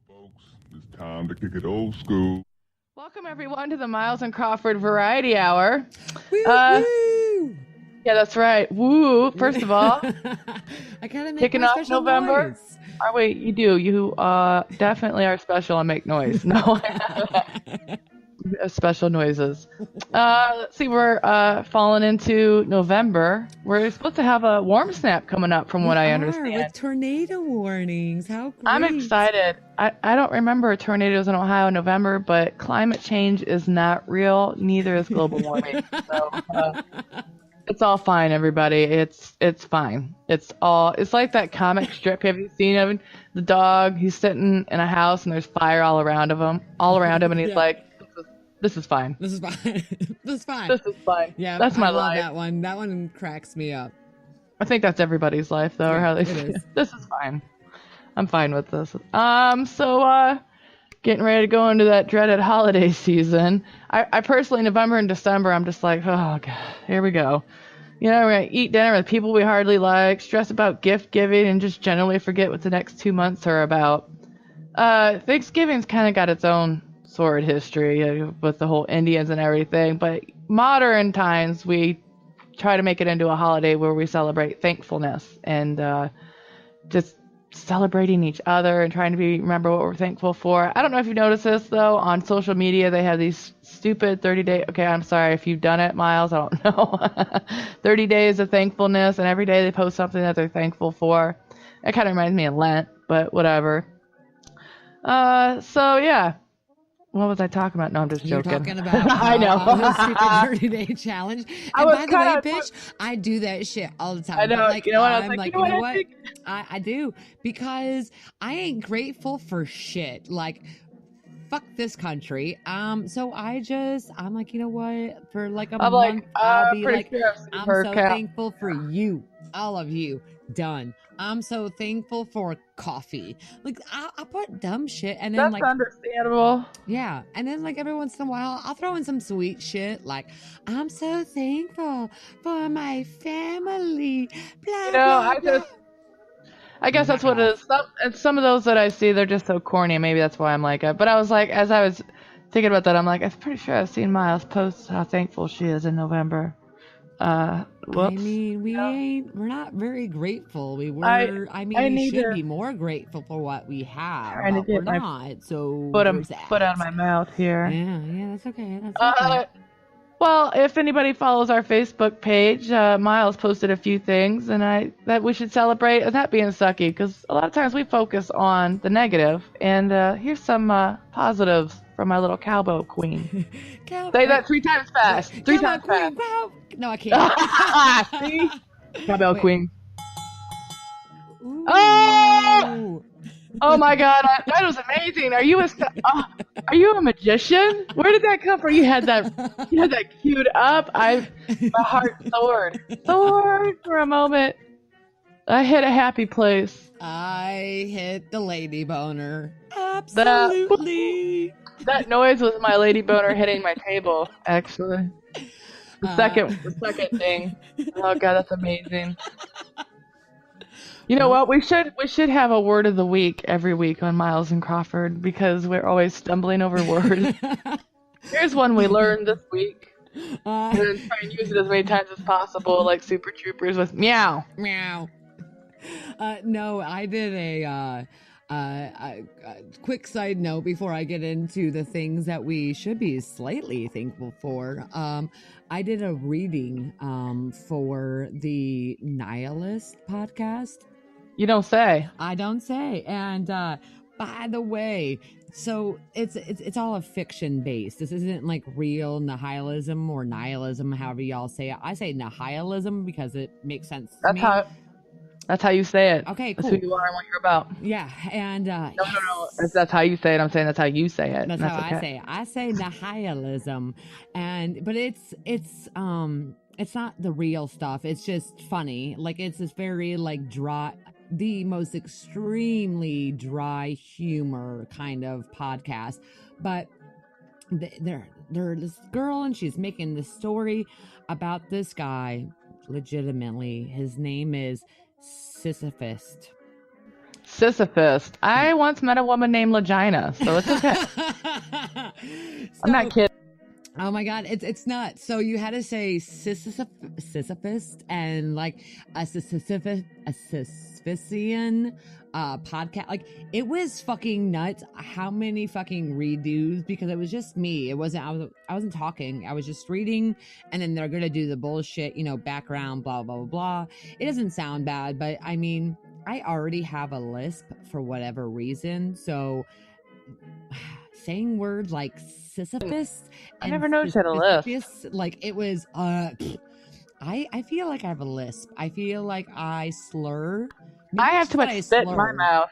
Folks, it's time to kick it old school. Welcome everyone to the Miles and Crawford Variety Hour. Woo, woo. Yeah, that's right. Woo! First of all, I gotta make kicking my off special November. noise. Oh wait, you do. You definitely are special and make noise. No, special noises. Let's see. We're falling into November. We're supposed to have a warm snap coming up, from what I understand. With tornado warnings. How great! I'm excited. I don't remember tornadoes in Ohio in November, but climate change is not real. Neither is global warming. So it's all fine, everybody. It's fine. It's like that comic strip. Have you seen him? The dog. He's sitting in a house and there's fire all around him, and he's like, "This is fine. This is fine. This is fine. This is fine." Yeah, that's my I love life. that one. That one cracks me up. I think that's everybody's life, though, or how they say it. This is fine. I'm fine with this. So getting ready to go into that dreaded holiday season. I personally, November and December, I'm just like, oh god, here we go. You know, we're gonna eat dinner with people we hardly like, stress about gift giving, and just generally forget what the next 2 months are about. Thanksgiving's kind of got its own sordid history with the whole Indians and everything, but modern times we try to make it into a holiday where we celebrate thankfulness and just celebrating each other and trying to remember what we're thankful for. I don't know if you've noticed this, though. On social media, they have these stupid 30-day... Okay, I'm sorry if you've done it, Miles. I don't know. 30 days of thankfulness, and every day they post something that they're thankful for. It kind of reminds me of Lent, but whatever. So, yeah. What was I talking about? No, I'm just joking. You're talking about I know. the stupid 30-day challenge. And by the way, bitch, I do that shit all the time. I know. But like, you know what? I'm like, you know what? I do, because I ain't grateful for shit. Like, fuck this country. So I'm like, you know what? For like a month, I'll be like, I'm so thankful for you, all of you. Done. I'm so thankful for coffee. Like, I put dumb shit, and then that's understandable. Yeah, and then like every once in a while, I'll throw in some sweet shit, like, I'm so thankful for my family. Blah, blah, blah. I guess that's what it is. Some of those that I see, they're just so corny. Maybe that's why I'm like it. But I was like, as I was thinking about that, I'm like, I'm pretty sure I've seen Miles post how thankful she is in November. Whoops. I mean, we're not very grateful. We should be more grateful for what we have, but we're not. So foot out of my mouth here. Yeah, that's okay. That's okay. Well, if anybody follows our Facebook page, Miles posted a few things, and that we should celebrate, and that being sucky, because a lot of times we focus on the negative, and here's some positives from my little cowbell queen. Say that 3 times fast. 3 times fast. No, I can't. See? Cowbell queen. Ooh. Oh my god, that was amazing. Are you a magician? Where did that come from? You had that queued up. My heart soared for a moment. I hit a happy place. I hit the lady boner. Absolutely. That noise was my lady boner hitting my table, actually. The second thing. Oh god, that's amazing. You know what? We should have a word of the week every week on Miles and Crawford, because we're always stumbling over words. Here's one we learned this week. And then try and use it as many times as possible, like Super Troopers with meow. Meow. No, I did a quick side note before I get into the things that we should be slightly thankful for. I did a reading for the Nihilist podcast. You don't say. I don't say. And by the way, so it's all a fiction based. This isn't like real nihilism or nihilism, however y'all say it. I say nihilism because it makes sense to me. That's how you say it. Okay, cool. That's who you are and what you're about. Yeah, and no. That's how you say it. I'm saying that's how you say it. That's how I say it. I say nihilism, but it's not the real stuff. It's just funny. Like, it's this very like dry, the most extremely dry humor kind of podcast. But they're this girl, and she's making this story about this guy. Legitimately, his name is Sisyphus. Sisyphus. I once met a woman named Legina, so it's okay. I'm not kidding. Oh my God, it's not. So you had to say Sisyphus and like a Sisyphusian podcast. Like it was fucking nuts. How many fucking redos? Because it was just me. It wasn't. I wasn't talking. I was just reading, and then they're gonna do the bullshit, background, blah blah blah blah. It doesn't sound bad, but I mean, I already have a lisp for whatever reason, so. Saying words like Sisyphus. I never noticed you had a lisp. Like it was. I feel like I have a lisp. I feel like I slur. Maybe I have too much spit in my mouth.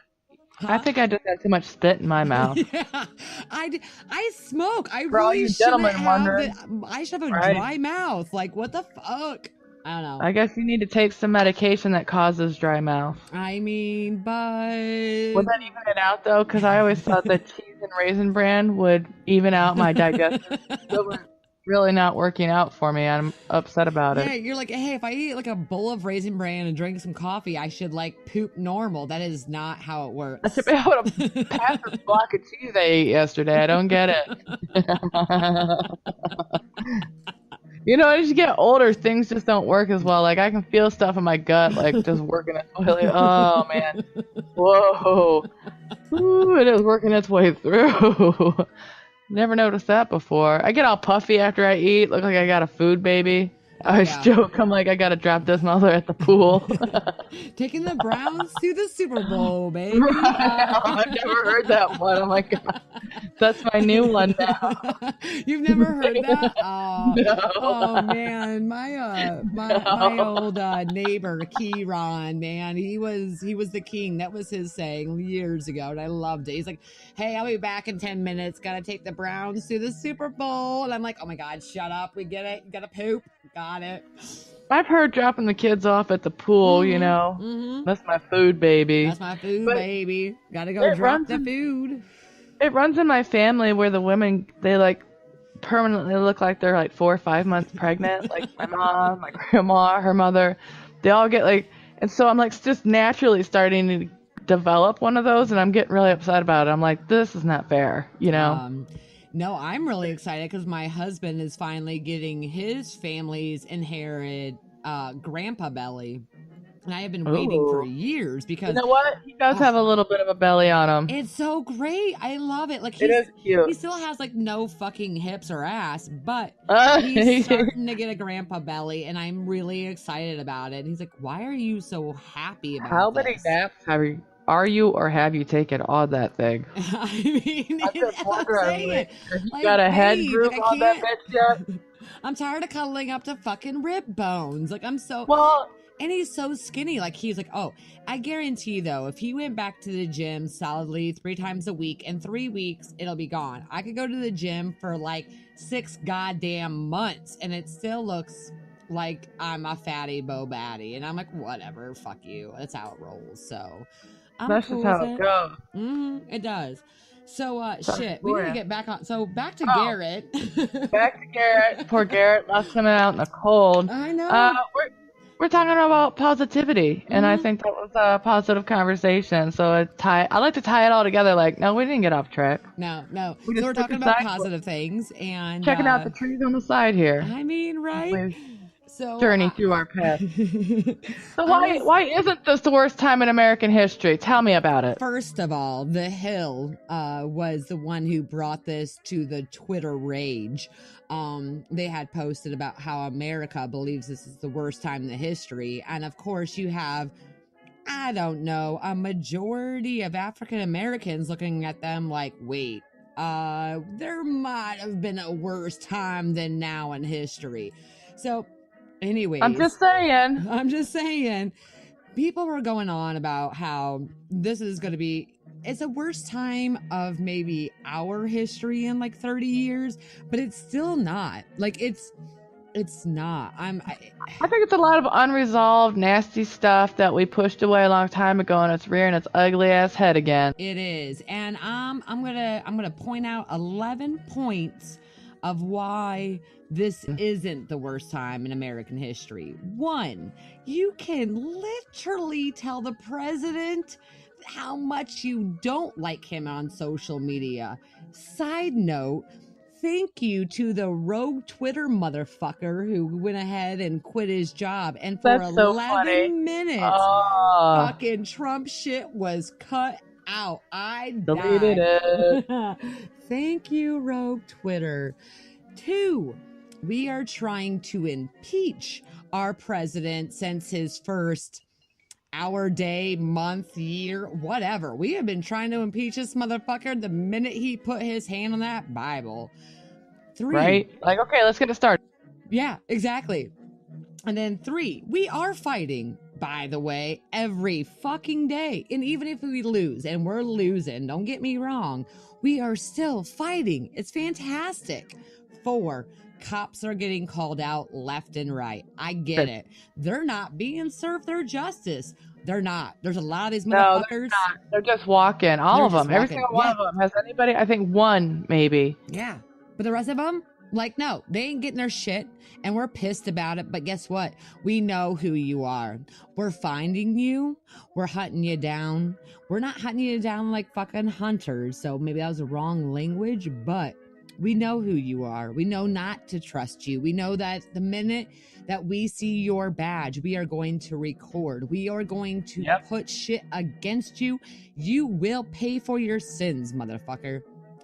Huh? I think I just have too much spit in my mouth. Yeah, I smoke. I For all you gentlemen wondering, I should have a dry mouth. Like what the fuck? I don't know. I guess you need to take some medication that causes dry mouth. I mean, but... Would that even it out, though? Because I always thought that cheese and Raisin Bran would even out my digestive. It's really not working out for me. I'm upset about it. Yeah, you're like, hey, if I eat like a bowl of Raisin Bran and drink some coffee, I should like poop normal. That is not how it works. I should be able to pass this block of cheese I ate yesterday. I don't get it. As you get older, things just don't work as well. Like, I can feel stuff in my gut, like, just working its way. Like, oh, man. Whoa. Ooh, it is working its way through. Never noticed that before. I get all puffy after I eat. Look like I got a food baby. I always joke. I'm like, I got to drop this mother at the pool. Taking the Browns to the Super Bowl, baby. Right. I've never heard that one. Oh, my God. That's my new one now. You've never heard that? No. Oh, man. My old neighbor, Kieran, man, he was the king. That was his saying years ago, and I loved it. He's like, hey, I'll be back in 10 minutes. Got to take the Browns to the Super Bowl. And I'm like, oh, my God, shut up. We get it. You got to poop. Got it. I've heard dropping the kids off at the pool, Mm-hmm. That's my food baby. That's my food baby. Gotta go drop the food. It runs in my family where the women, they like permanently look like they're like 4 or 5 months pregnant. Like my mom, my grandma, her mother, they all get like, and so I'm like just naturally starting to develop one of those, and I'm getting really upset about it. I'm like, this is not fair, No, I'm really excited because my husband is finally getting his family's inherited grandpa belly. And I have been waiting for years because... You know what? He does have a little bit of a belly on him. It's so great. I love it. Like it is cute. He still has like no fucking hips or ass, but he's starting to get a grandpa belly, and I'm really excited about it. And he's like, why are you so happy about How many naps have you taken on that thing? I mean, you got a head groove on that bitch yet? I'm tired of cuddling up to fucking rib bones. Like, I'm so... Well... And he's so skinny. Like, he's like, oh, I guarantee, though, if he went back to the gym solidly 3 times a week, in 3 weeks, it'll be gone. I could go to the gym for, like, 6 goddamn months, and it still looks like I'm a fatty Bo Batty. And I'm like, whatever, fuck you. That's how it rolls. So, that's just how it goes. Mm-hmm, it does. So, shit, we need to get back on. So, back to Garrett. Back to Garrett. Poor Garrett lost him out in the cold. I know. We're talking about positivity, and I think that was a positive conversation. So I like to tie it all together. Like, no, we didn't get off track. No. So we're talking about positive things and checking out the trees on the side here. I mean, right? So journey through our path. So why isn't this the worst time in American history? Tell me about it. First of all, The Hill was the one who brought this to the Twitter rage. They had posted about how America believes this is the worst time in the history. And of course you have, I don't know, a majority of African Americans looking at them like, wait, there might have been a worse time than now in history. So anyways, I'm just saying, people were going on about how this is going to be, it's a worst time of maybe our history in like 30 years, but it's still not. Like, it's not. I think it's a lot of unresolved, nasty stuff that we pushed away a long time ago, and it's rearing its ugly ass head again. It is. And I'm gonna point out 11 points of why this isn't the worst time in American history. 1, you can literally tell the president how much you don't like him on social media. Side note, thank you to the rogue Twitter motherfucker who went ahead and quit his job. And for That's so 11 funny. minutes, Oh, fucking Trump shit was cut out. I deleted died. it. Thank you, rogue Twitter. 2, we are trying to impeach our president since his first hour, day, month, year, whatever. We have been trying to impeach this motherfucker the minute he put his hand on that Bible. 3. Right? Like, okay, let's get it started. Yeah, exactly. And then 3, we are fighting, by the way, every fucking day. And even if we lose, and we're losing, don't get me wrong, we are still fighting. It's fantastic. 4, cops are getting called out left and right. I get it. They're not being served their justice. They're not. There's a lot of these motherfuckers. No, they're not. They're just walking. All of them. Every single one of them. Has anybody? I think one, maybe. Yeah. But the rest of them, like, no, they ain't getting their shit. And we're pissed about it. But guess what? We know who you are. We're finding you. We're hunting you down. We're not hunting you down like fucking hunters. So maybe that was the wrong language, but we know who you are. We know not to trust you. We know that the minute that we see your badge, we are going to record. We are going to put shit against you. You will pay for your sins, motherfucker.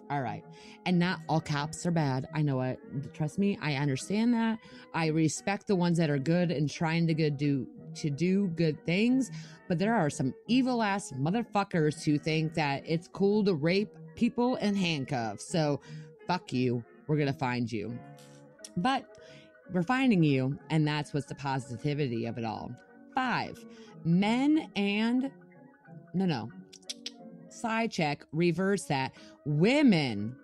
All right. And not all cops are bad. I know it. Trust me. I understand that. I respect the ones that are good and trying to do good things. But there are some evil ass motherfuckers who think that it's cool to rape people in handcuffs. So fuck you. We're going to find you. But we're finding you. And that's what's the positivity of it all. 5, men and side check, reverse that. Women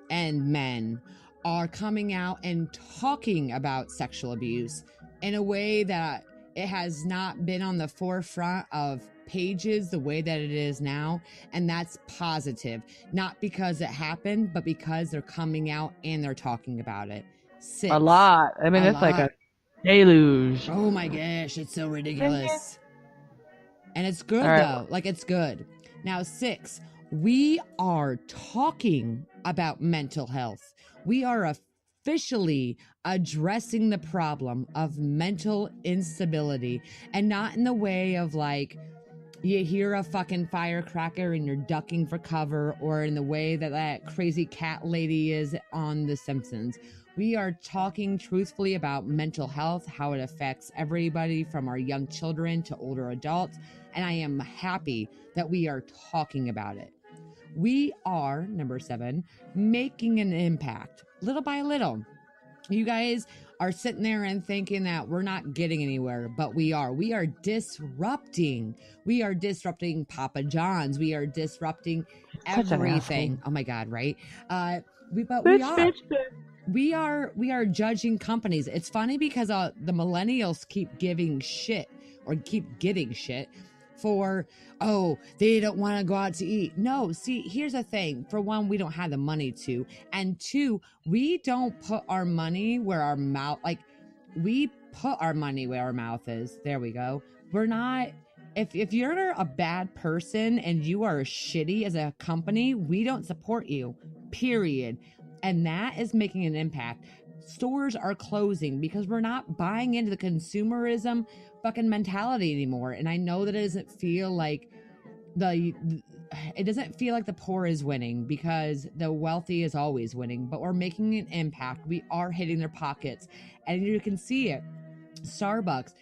and men are coming out and talking about sexual abuse in a way that it has not been on the forefront of pages the way that it is now. And that's positive. Not because it happened, but because they're coming out and they're talking about it. 6. A lot. I mean, it's like a deluge. Oh my gosh, it's so ridiculous. And it's good though. Like, it's good. Now, 6, we are talking about mental health. We are officially addressing the problem of mental instability, and not in the way of like, you hear a fucking firecracker and you're ducking for cover, or in the way that that crazy cat lady is on The Simpsons. We are talking truthfully about mental health, how it affects everybody from our young children to older adults. And I am happy that we are talking about it. We are, number 7, making an impact little by little. You guys are sitting there and thinking that we're not getting anywhere, but we are. We are disrupting. We are disrupting Papa John's. We are disrupting everything. Oh my God, right? We are judging companies. It's funny because the millennials keep getting shit for, oh, they don't want to go out to eat. No, see, here's the thing. For one, we don't have the money to. And 2, we don't put our money where our mouth, like, we put our money where our mouth is. There we go. We're not, if you're a bad person and you are shitty as a company, we don't support you, period. And that is making an impact. Stores are closing because we're not buying into the consumerism fucking mentality anymore. And I know that it doesn't feel like the poor is winning, because the wealthy is always winning, but we're making an impact. We are hitting their pockets, and you can see it. Starbucks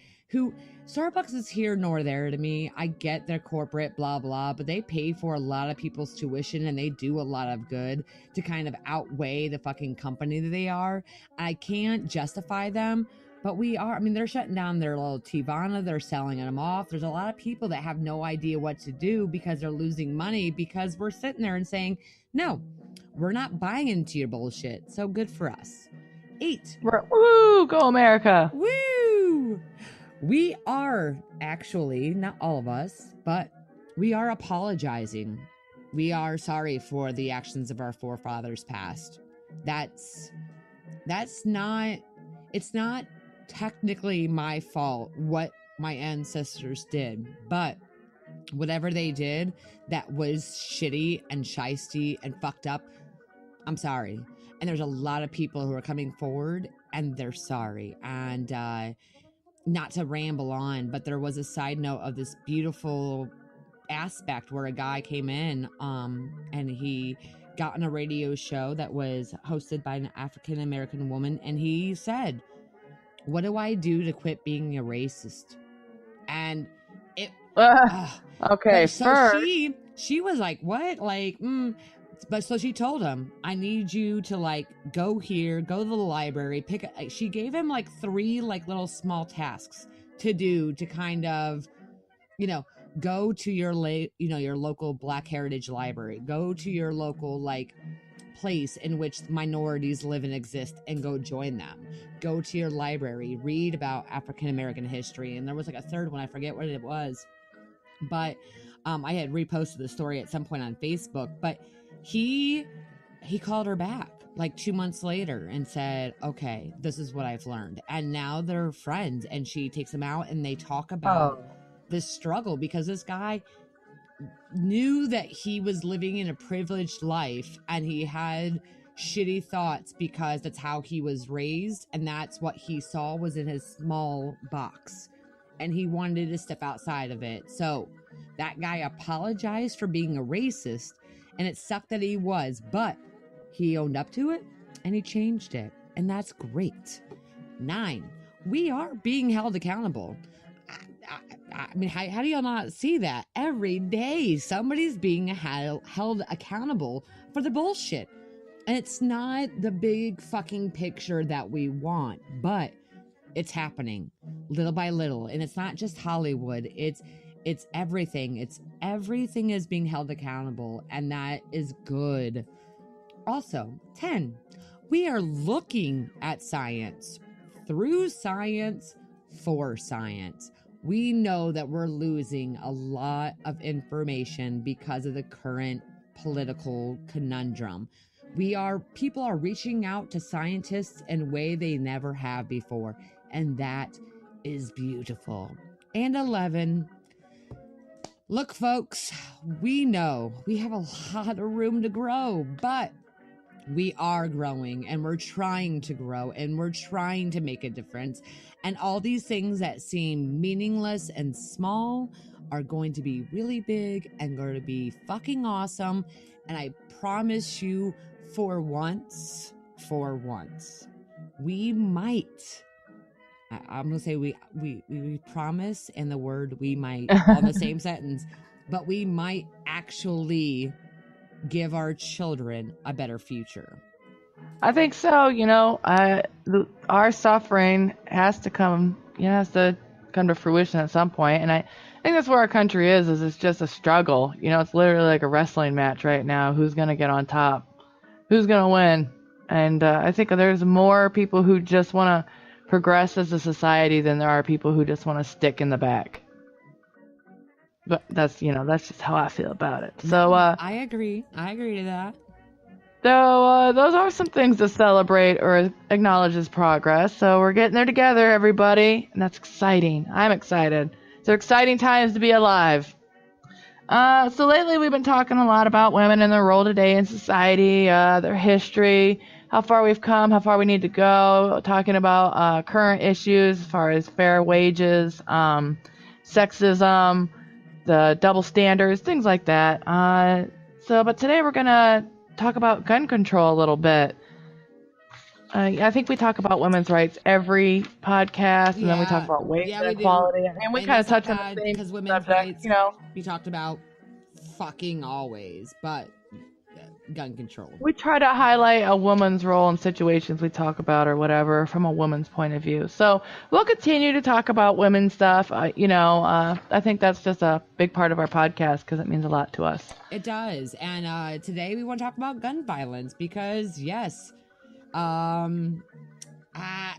is here nor there to me. I get their corporate blah blah, but they pay for a lot of people's tuition and they do a lot of good to kind of outweigh the fucking company that they are. I can't justify them, but we are. I mean, they're shutting down their little Tivana. They're selling them off. There's a lot of people that have no idea what to do because they're losing money, because we're sitting there and saying, no, we're not buying into your bullshit. So good for us. 8. Woo! Go America! Woo! We are actually, not all of us, but we are apologizing. We are sorry for the actions of our forefathers past. It's not technically my fault what my ancestors did, but whatever they did that was shitty and shisty and fucked up, I'm sorry. And there's a lot of people who are coming forward and they're sorry. And not to ramble on, but there was a side note of this beautiful aspect where a guy came in and he got on a radio show that was hosted by an African American woman, and he said, "What do I do to quit being a racist?" And it okay, so first, she was like, "What?" Like, But so she told him, "I need you to like go here, go to the library, she gave him like 3 like little small tasks to do to kind of, you know, go to your your local Black Heritage Library, go to your local like place in which minorities live and exist and go join them, go to your library, read about African American history." And there was like a third one, I forget what it was, but I had reposted the story at some point on Facebook. But he called her back like 2 months later and said, "Okay, this is what I've learned." And now they're friends, and she takes him out and they talk about this struggle, because this guy knew that he was living in a privileged life and he had shitty thoughts because that's how he was raised and that's what he saw was in his small box, and he wanted to step outside of it. So that guy apologized for being a racist, and it sucked that he was, but he owned up to it and he changed it, and that's great. 9, we are being held accountable. I mean, how do y'all not see that? Every day somebody's being held accountable for the bullshit. And it's not the big fucking picture that we want, but it's happening little by little. And it's not just Hollywood. It's everything. Everything is being held accountable, and that is good. Also, 10, we are looking at science through science for science. We know that we're losing a lot of information because of the current political conundrum. People are reaching out to scientists in a way they never have before, and that is beautiful. And 11, look, folks, we know we have a lot of room to grow, but we are growing, and we're trying to grow, and we're trying to make a difference. And all these things that seem meaningless and small are going to be really big and going to be fucking awesome. And I promise you, for once, we might, I'm going to say we promise, and the word "we might" on the same sentence, but we might actually give our children a better future. I think so. Our suffering has to come to fruition at some point, and I think that's where our country is it's just a struggle. It's literally like a wrestling match right now. Who's gonna get on top? Who's gonna win? And I think there's more people who just want to progress as a society than there are people who just want to stick in the back. But that's just how I feel about it. So I agree to that. So those are some things to celebrate or acknowledge as progress. So we're getting there together, everybody, and that's exciting. I'm excited. They're exciting times to be alive. So lately we've been talking a lot about women and their role today in society, their history, how far we've come, how far we need to go, talking about current issues as far as fair wages, sexism, the double standards, things like that. But today we're going to talk about gun control a little bit. I think we talk about women's rights every podcast, and then we talk about wage inequality. And we kind of touch on the same because women's subject, rights, we talked about fucking always, but gun control. We try to highlight a woman's role in situations we talk about or whatever from a woman's point of view. So we'll continue to talk about women's stuff. I think that's just a big part of our podcast because it means a lot to us. It does. And today we want to talk about gun violence because, yes,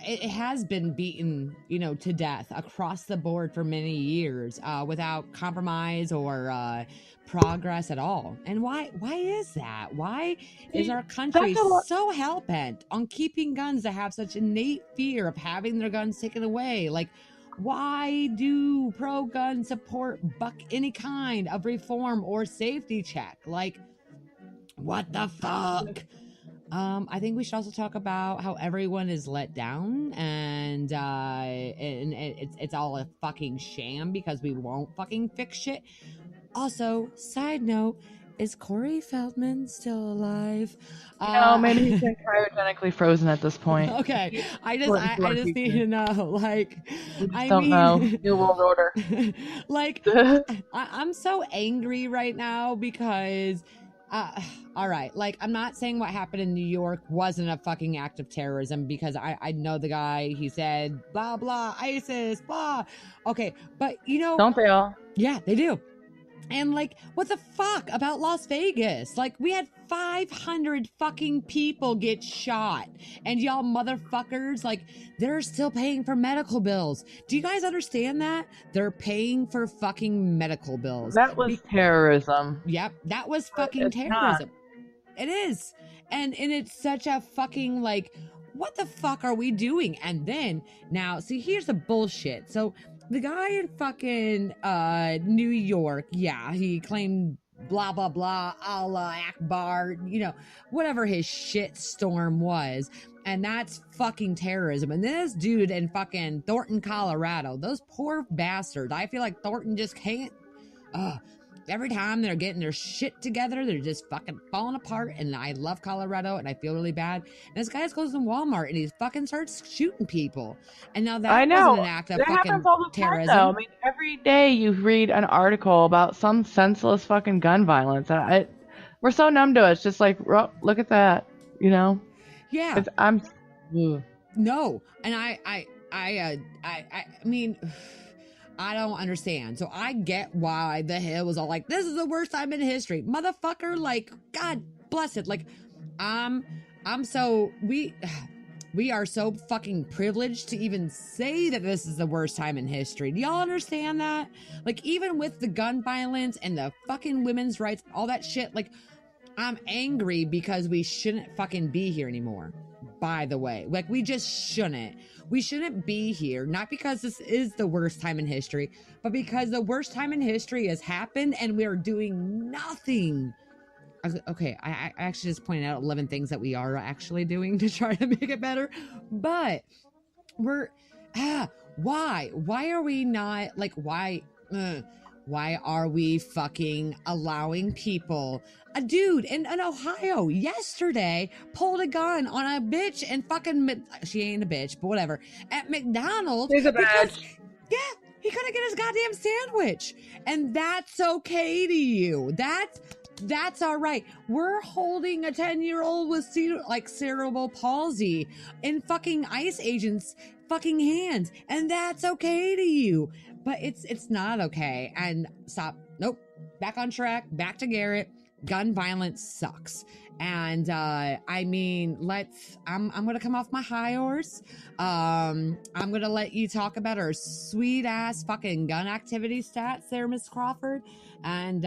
it has been beaten, to death across the board for many years without compromise or progress at all. And why is that? Why is our country so hell-bent on keeping guns that have such innate fear of having their guns taken away? Like, Why do pro-gun support buck any kind of reform or safety check? Like, what the fuck? I think we should also talk about how everyone is let down, and it's all a fucking sham because we won't fucking fix shit. Also, side note, is Corey Feldman still alive? No, maybe he's been cryogenically frozen at this point. Okay, I just need to know, like, I don't know. New World Order. Like, I'm so angry right now because, all right, like, I'm not saying what happened in New York wasn't a fucking act of terrorism because I know the guy, he said, blah, blah, ISIS, blah. Okay, but, you know. Don't they all? Yeah, they do. And, like, what the fuck about Las Vegas? Like, we had 500 fucking people get shot. And y'all motherfuckers, like, they're still paying for medical bills. Do you guys understand that? They're paying for fucking medical bills. That was terrorism. Yep, that was fucking terrorism. It is. And it's such a fucking, like, what the fuck are we doing? And then, now, see, here's the bullshit. So, the guy in fucking New York, yeah, he claimed blah, blah, blah, Allah Akbar, you know, whatever his shit storm was. And that's fucking terrorism. And this dude in fucking Thornton, Colorado, those poor bastards, I feel like Thornton just can't, every time they're getting their shit together, they're just fucking falling apart. And I love Colorado and I feel really bad. And this guy goes to Walmart and he fucking starts shooting people. And now that wasn't an act of that fucking happens all the terrorism. Time, though. I mean, every day you read an article about some senseless fucking gun violence. And we're so numb to it. It's just like, look at that, you know? Yeah. No. And I mean, I don't understand. So I get why the Hill was all like, this is the worst time in history. Motherfucker, like, God bless it. Like, we are so fucking privileged to even say that this is the worst time in history. Do y'all understand that? Like, even with the gun violence and the fucking women's rights, all that shit, like, I'm angry because we shouldn't fucking be here anymore. By the way, like, we just shouldn't. We shouldn't be here, not because this is the worst time in history, but because the worst time in history has happened and we are doing nothing. Okay, I actually just pointed out 11 things that we are actually doing to try to make it better, but we're, why? Why are we not, like, why are we fucking allowing people? A dude in Ohio yesterday pulled a gun on a bitch and fucking, she ain't a bitch, but whatever, at McDonald's. She's a bitch. Yeah, he couldn't get his goddamn sandwich. And that's okay to you. That's all right. We're holding a 10-year-old with cerebral palsy in fucking ICE agents' fucking hands. And that's okay to you. But it's not okay. And stop. Nope. Back on track. Back to Garrett. Gun violence sucks. And I mean, I'm gonna come off my high horse. I'm gonna let you talk about our sweet ass fucking gun activity stats there, Miss Crawford. And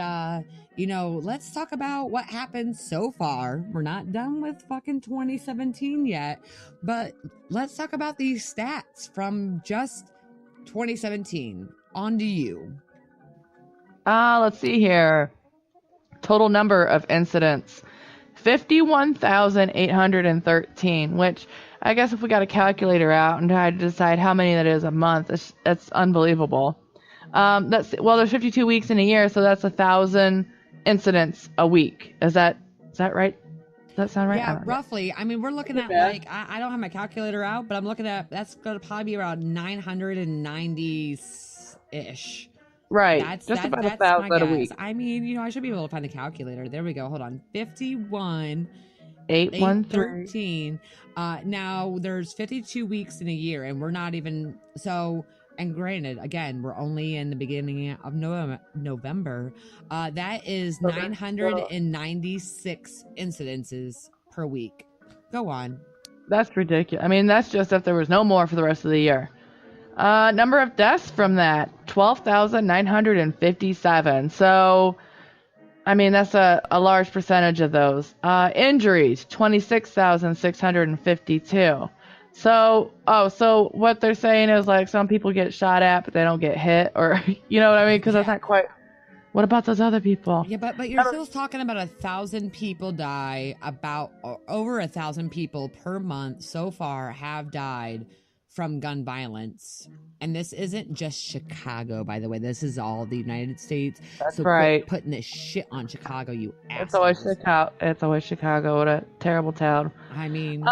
you know, let's talk about what happened so far. We're not done with fucking 2017 yet, but let's talk about these stats from just 2017. On to you. Let's see here. Total number of incidents, 51,813, which I guess if we got a calculator out and tried to decide how many that is a month, that's unbelievable. There's 52 weeks in a year, so that's 1,000 incidents a week. Is that right? Does that sound right? Yeah, roughly. I mean, we're looking at, like, I don't have my calculator out, but I'm looking at, that's going to probably be around 990-ish. Right. That's about 1,000 a week. I mean, you know, I should be able to find a calculator. There we go. Hold on. 813. Now there's 52 weeks in a year, and we're not even so. And granted, again, we're only in the beginning of November. That is 996 incidences per week. Go on. That's ridiculous. I mean, that's just if there was no more for the rest of the year. Number of deaths from that, 12,957. So, I mean, that's a large percentage of those. Injuries, 26,652. So what they're saying is like some people get shot at, but they don't get hit, or you know what I mean? Because that's not quite. What about those other people? Yeah, but you're still talking about 1,000 people die. About over 1,000 people per month so far have died from gun violence, and this isn't just Chicago, by the way. This is all the United States. That's so right. Quit putting this shit on Chicago, you assholes. It's always Chicago. It's always Chicago. What a terrible town. I mean,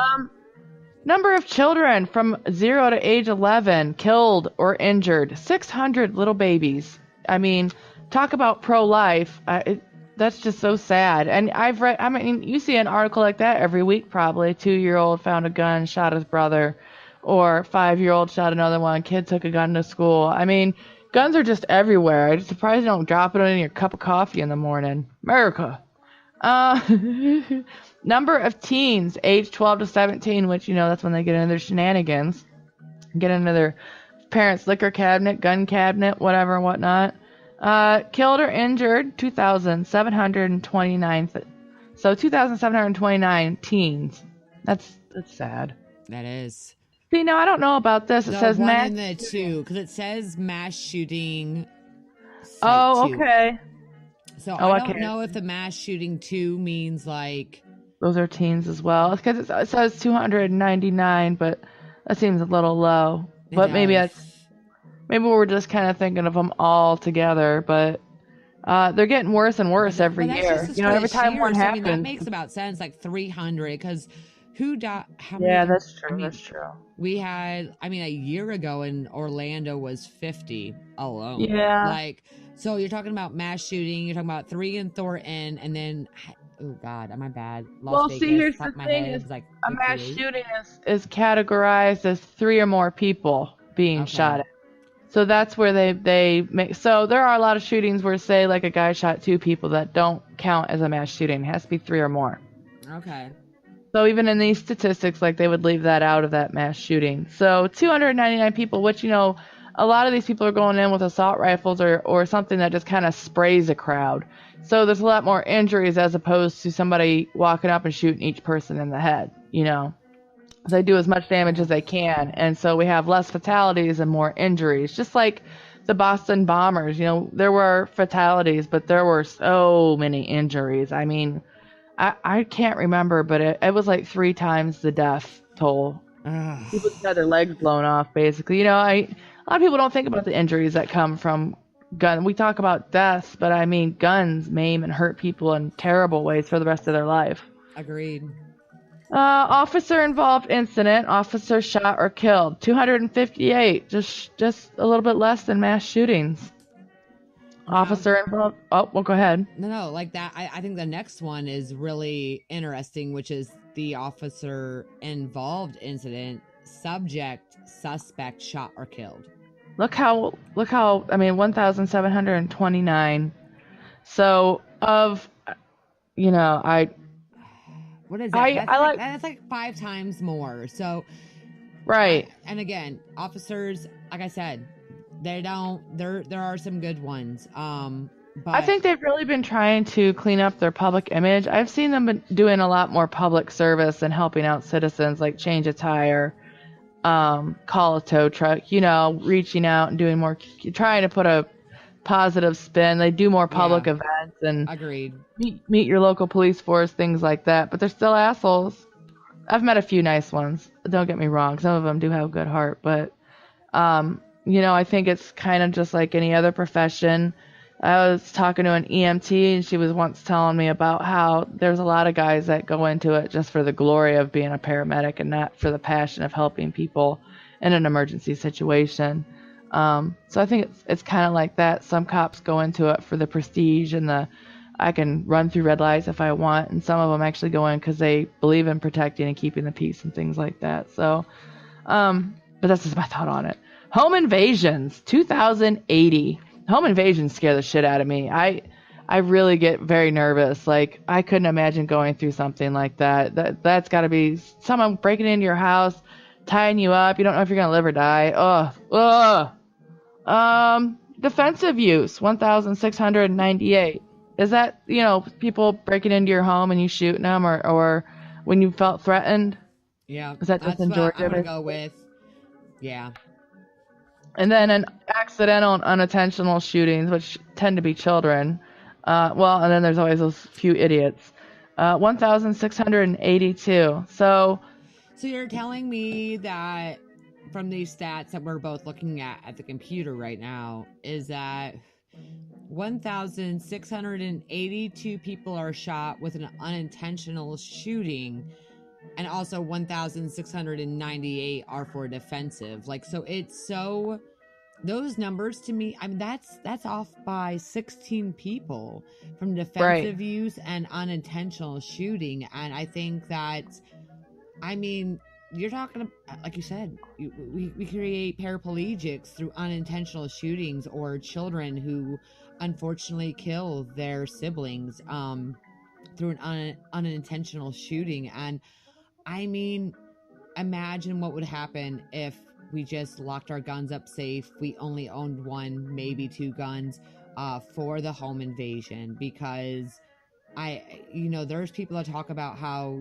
number of children from 0 to age 11 killed or injured. 600 little babies. I mean, talk about pro-life. That's just so sad. And I've read, I mean, you see an article like that every week probably. A 2-year-old found a gun, shot his brother. Or 5-year-old shot another one. Kid took a gun to school. I mean, guns are just everywhere. I'm surprised you don't drop it in your cup of coffee in the morning. America. Number of teens aged 12 to 17, which, you know, that's when they get into their shenanigans. Get into their parents' liquor cabinet, gun cabinet, whatever and whatnot. Killed or injured, 2,729. So 2,729 teens. That's sad. that is. See, now I don't know about this. It says one mass. and the two, because it says mass shooting. Oh, two. okay. So I don't know if the mass shooting 2 means like those are teens as well. Because it says 299, but that seems a little low. But maybe we're just kind of thinking of them all together. But they're getting worse and worse every year. You know, every time one happens. I mean, that makes about sense, like 300, because who died? Yeah, that's true. That's true. We had, I mean, a year ago in Orlando was 50 alone. Yeah. Like, so you're talking about mass shooting, you're talking about 3 in Thornton, and then, oh God, am I bad? Las Vegas, see, here's the thing: is like a mass shooting is categorized as 3 or more people being shot at. So that's where they make. So there are a lot of shootings where, say, like a guy shot 2 people that don't count as a mass shooting. It has to be 3 or more. Okay. So even in these statistics, like they would leave that out of that mass shooting. So 299 people, which, you know, a lot of these people are going in with assault rifles or something that just kind of sprays a crowd. So there's a lot more injuries as opposed to somebody walking up and shooting each person in the head, you know. They do as much damage as they can. And so we have less fatalities and more injuries. Just like the Boston bombers, you know, there were fatalities, but there were so many injuries. I mean, I can't remember, but it was like 3 times the death toll. People just had their legs blown off, basically. You know, a lot of people don't think about the injuries that come from guns. We talk about deaths, but I mean, guns maim and hurt people in terrible ways for the rest of their life. Agreed. Officer involved incident, officer shot or killed, 258, just a little bit less than mass shootings. Officer involved. Oh, well, go ahead. No, like that. I think the next one is really interesting, which is the officer involved incident, suspect shot or killed. Look how, I mean, 1,729. So of, you know, what is that? That's like 5 times more. So, right. And again, officers, like I said, there are some good ones. But I think they've really been trying to clean up their public image. I've seen them doing a lot more public service and helping out citizens, like change a tire, call a tow truck, you know, reaching out and doing more, trying to put a positive spin. They do more public events and agreed. Meet your local police force, things like that. But they're still assholes. I've met a few nice ones. Don't get me wrong. Some of them do have a good heart, but you know, I think it's kind of just like any other profession. I was talking to an EMT, and she was once telling me about how there's a lot of guys that go into it just for the glory of being a paramedic and not for the passion of helping people in an emergency situation. So I think it's kind of like that. Some cops go into it for the prestige and I can run through red lights if I want, and some of them actually go in because they believe in protecting and keeping the peace and things like that. So, but that's just my thought on it. Home invasions, 2,080. Home invasions scare the shit out of me. I really get very nervous. Like, I couldn't imagine going through something like that. That's got to be someone breaking into your house, tying you up. You don't know if you're going to live or die. Defensive use, 1,698. Is that, you know, people breaking into your home and you shooting them or when you felt threatened? Yeah, Is that just that's in what I'm Georgia? gonna go with. Yeah. And then an accidental and unintentional shootings, which tend to be children. And then there's always those few idiots. 1,682. So you're telling me that from these stats that we're both looking at the computer right now is that 1,682 people are shot with an unintentional shooting, and also 1,698 are for defensive. Like, so it's so, those numbers to me, I mean, that's off by 16 people from defensive use and unintentional shooting. And I think that, I mean, you're talking about, like you said, we create paraplegics through unintentional shootings, or children who unfortunately kill their siblings through an unintentional shooting. And I mean, imagine what would happen if we just locked our guns up safe. We only owned one, maybe two guns for the home invasion, because there's people that talk about how,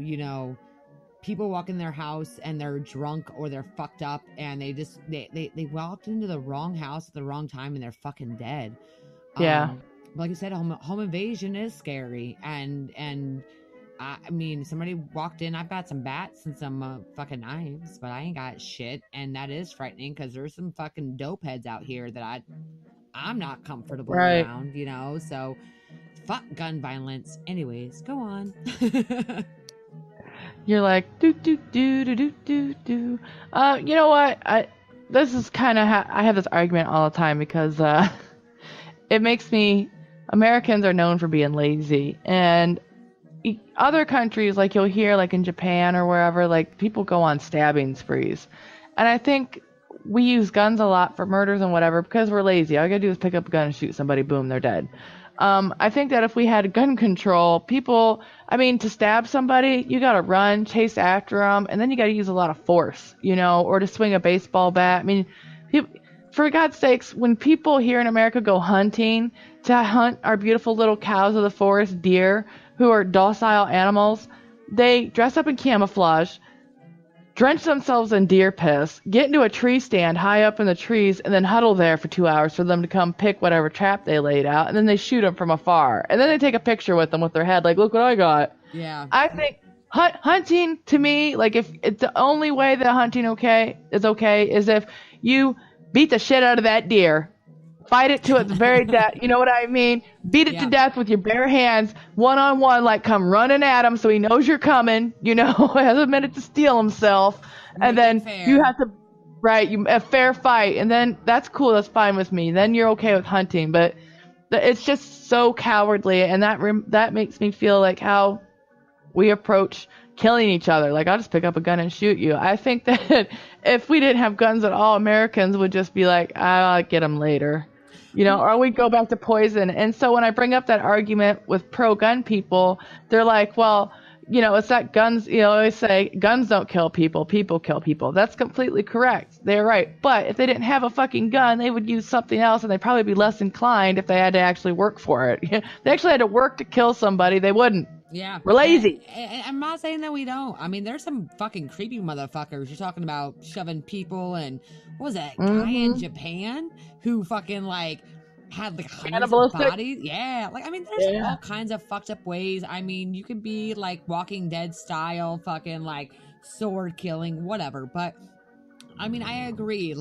people walk in their house and they're drunk or they're fucked up, and they walked into the wrong house at the wrong time and they're fucking dead. Yeah. Like I said, home invasion is scary, and I mean, somebody walked in. I've got some bats and some fucking knives, but I ain't got shit, and that is frightening because there's some fucking dope heads out here that I'm not comfortable around, So fuck gun violence. Anyways, go on. You're like, do do do do do do do. You know what? This is kind of I have this argument all the time because it makes me. Americans are known for being lazy, and other countries, like you'll hear, like in Japan or wherever, like people go on stabbing sprees, and I think we use guns a lot for murders and whatever because we're lazy. All you gotta do is pick up a gun and shoot somebody, boom, they're dead. I think that if we had gun control, to stab somebody, you gotta run, chase after them, and then you gotta use a lot of force, or to swing a baseball bat. I mean, for God's sakes, when people here in America go hunting to hunt our beautiful little cows of the forest, deer, who are docile animals, they dress up in camouflage, drench themselves in deer piss, get into a tree stand high up in the trees, and then huddle there for 2 hours for them to come pick whatever trap they laid out, and then they shoot them from afar. And then they take a picture with them with their head, like, look what I got. Yeah. I think hunting, to me, like, if it's the only way that hunting is okay is if you beat the shit out of that deer, fight it to its very death, you know what I mean? Beat it to death with your bare hands, one-on-one, like come running at him so he knows you're coming, has a minute to steal himself, and then you have to, a fair fight, and then that's cool, that's fine with me, then you're okay with hunting, but it's just so cowardly, and that makes me feel like how we approach killing each other. Like, I'll just pick up a gun and shoot you. I think that if we didn't have guns at all, Americans would just be like, I'll get them later. Or we'd go back to poison. And so when I bring up that argument with pro-gun people, they're like, well, it's not guns. I always say guns don't kill people, people kill people. That's completely correct. They're right. But if they didn't have a fucking gun, they would use something else, and they'd probably be less inclined if they had to actually work for it. If they actually had to work to kill somebody, they wouldn't. Yeah. We're lazy. I'm not saying that we don't. I mean, there's some fucking creepy motherfuckers. You're talking about shoving people, and what was that guy in Japan who fucking had hundreds of bodies? Yeah. There's all kinds of fucked up ways. I mean, you can be Walking Dead style, fucking sword killing, whatever. But I mean, I agree.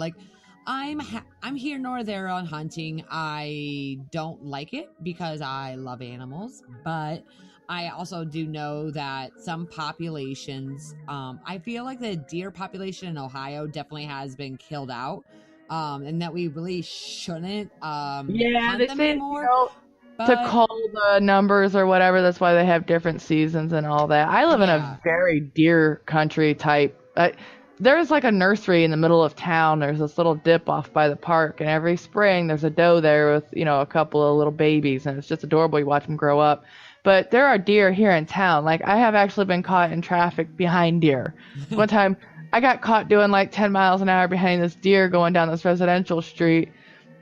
I'm here nor there on hunting. I don't like it because I love animals, but I also do know that some populations, I feel like the deer population in Ohio definitely has been killed out, and that we really shouldn't hunt they them say, anymore. To call the numbers or whatever, that's why they have different seasons and all that. I live in a very deer country type. There's a nursery in the middle of town. There's this little dip off by the park, and every spring there's a doe there with, a couple of little babies, and it's just adorable. You watch them grow up. But there are deer here in town. I have actually been caught in traffic behind deer. One time I got caught doing 10 miles an hour behind this deer going down this residential street.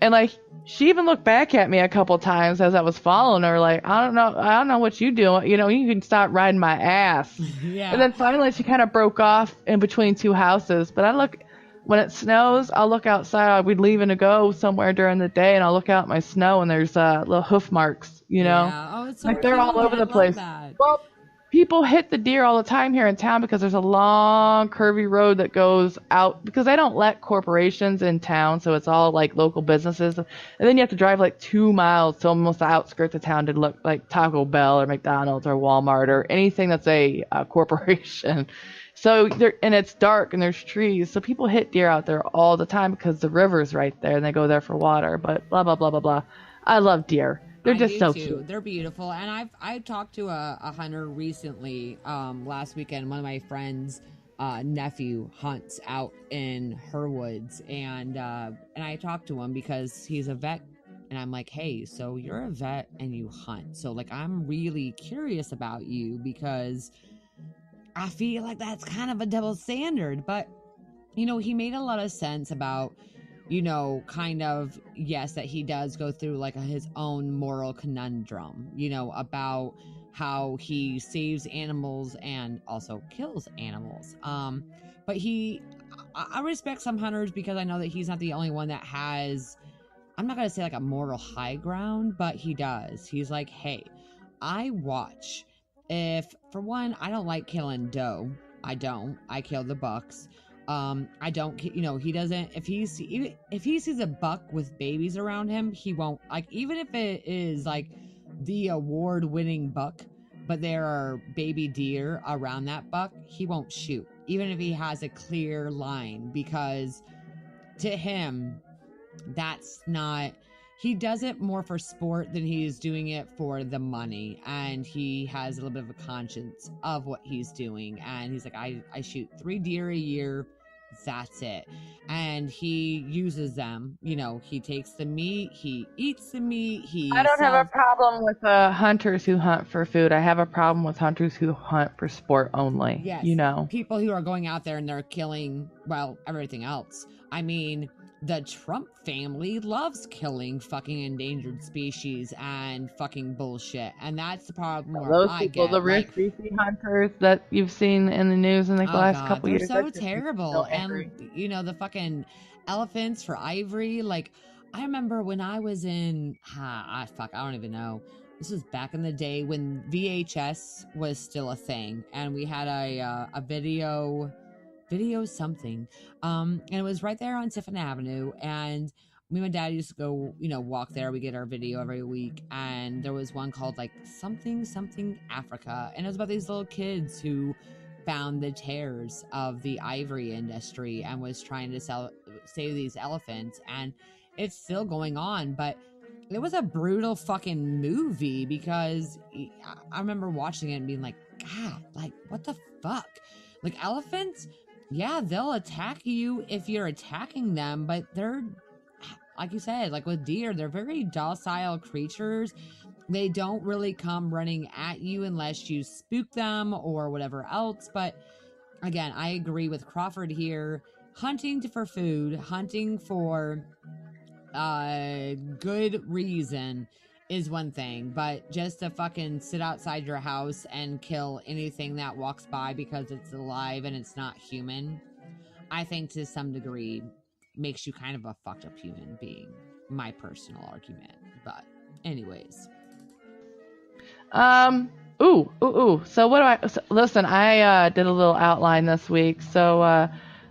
And like, she even looked back at me a couple times as I was following her, like, I don't know what you do. You know, you can stop riding my ass. Yeah. And then finally she kind of broke off in between two houses. But when it snows, I'll look outside. We'd leaving to go somewhere during the day, and I'll look out my snow, and there's little hoof marks, you know? Yeah. Oh, it's so like, they're all cute. over the I place. love that. Well, people hit the deer all the time here in town because there's a long curvy road that goes out, because they don't let corporations in town, so it's all like local businesses, and then you have to drive like 2 miles to almost the outskirts of town to look like Taco Bell or McDonald's or Walmart or anything that's a corporation. So and it's dark and there's trees, so people hit deer out there all the time because the river's right there and they go there for water. But blah blah blah blah blah. I love deer. They're just so cute. They're beautiful. And I've talked to a hunter recently, last weekend. One of my friends' nephew hunts out in her woods, and I talked to him because he's a vet, and I'm like, hey, so you're a vet and you hunt, so like I'm really curious about you, because I feel like that's kind of a double standard. But you know, he made a lot of sense about, you know, kind of, yes, that he does go through like his own moral conundrum, you know, about how he saves animals and also kills animals. But I respect some hunters, because I know that he's not the only one that has, I'm not going to say like a moral high ground, but he does. He's like, hey, I watch. If, for one, I don't like killing doe. I kill the bucks. I don't, you know, he doesn't, if he sees a buck with babies around him, he won't, like, even if it is like the award-winning buck, but there are baby deer around that buck, he won't shoot, even if he has a clear line, because to him, that's not, he does it more for sport than he's doing it for the money. And he has a little bit of a conscience of what he's doing. And he's like, I shoot 3 deer a year. That's it. And he uses them. You know, he takes the meat, he eats the meat. I don't have a problem with hunters who hunt for food. I have a problem with hunters who hunt for sport only. Yes. You know, people who are going out there and they're killing, well, everything else. I mean, the Trump family loves killing fucking endangered species and fucking bullshit. And that's the problem where those people, the rich beefy hunters that you've seen in the news in the last couple years. They're so terrible. And, you know, the fucking elephants for ivory. Like, I remember when I was in, I don't even know. This was back in the day when VHS was still a thing. And we had a video something, and it was right there on Tiffin Avenue, and me and my dad used to go, you know, walk there. We get our video every week, and there was one called like something Africa, and it was about these little kids who found the tares of the ivory industry and was trying to save these elephants. And it's still going on, but it was a brutal fucking movie, because I remember watching it and being like, God, like, what the fuck? Like, elephants, yeah, they'll attack you if you're attacking them, but they're, like you said, like with deer, they're very docile creatures. They don't really come running at you unless you spook them or whatever else. But again, I agree with Crawford here. Hunting for food, hunting for good reason is one thing, but just to fucking sit outside your house and kill anything that walks by because it's alive and it's not human, I think to some degree makes you kind of a fucked up human being. My personal argument. But anyways. So listen, I did a little outline this week. So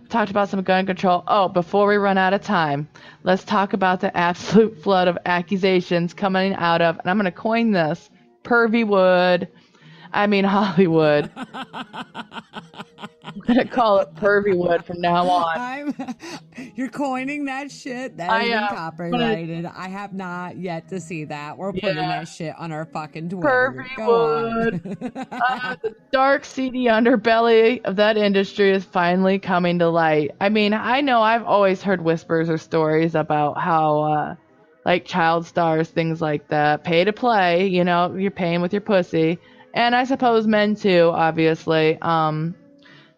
talked about some gun control. Oh, before we run out of time, let's talk about the absolute flood of accusations coming out of, and I'm going to coin this, Pervywood. I mean Hollywood. I'm going to call it Pervywood from now on. You're coining that shit. That has been copyrighted. I have not yet to see that. We're putting that shit on our fucking Twitter. Pervywood. The dark, seedy underbelly of that industry is finally coming to light. I mean, I know I've always heard whispers or stories about how, like child stars, things like that, pay to play, you know, you're paying with your pussy. And I suppose men too, obviously,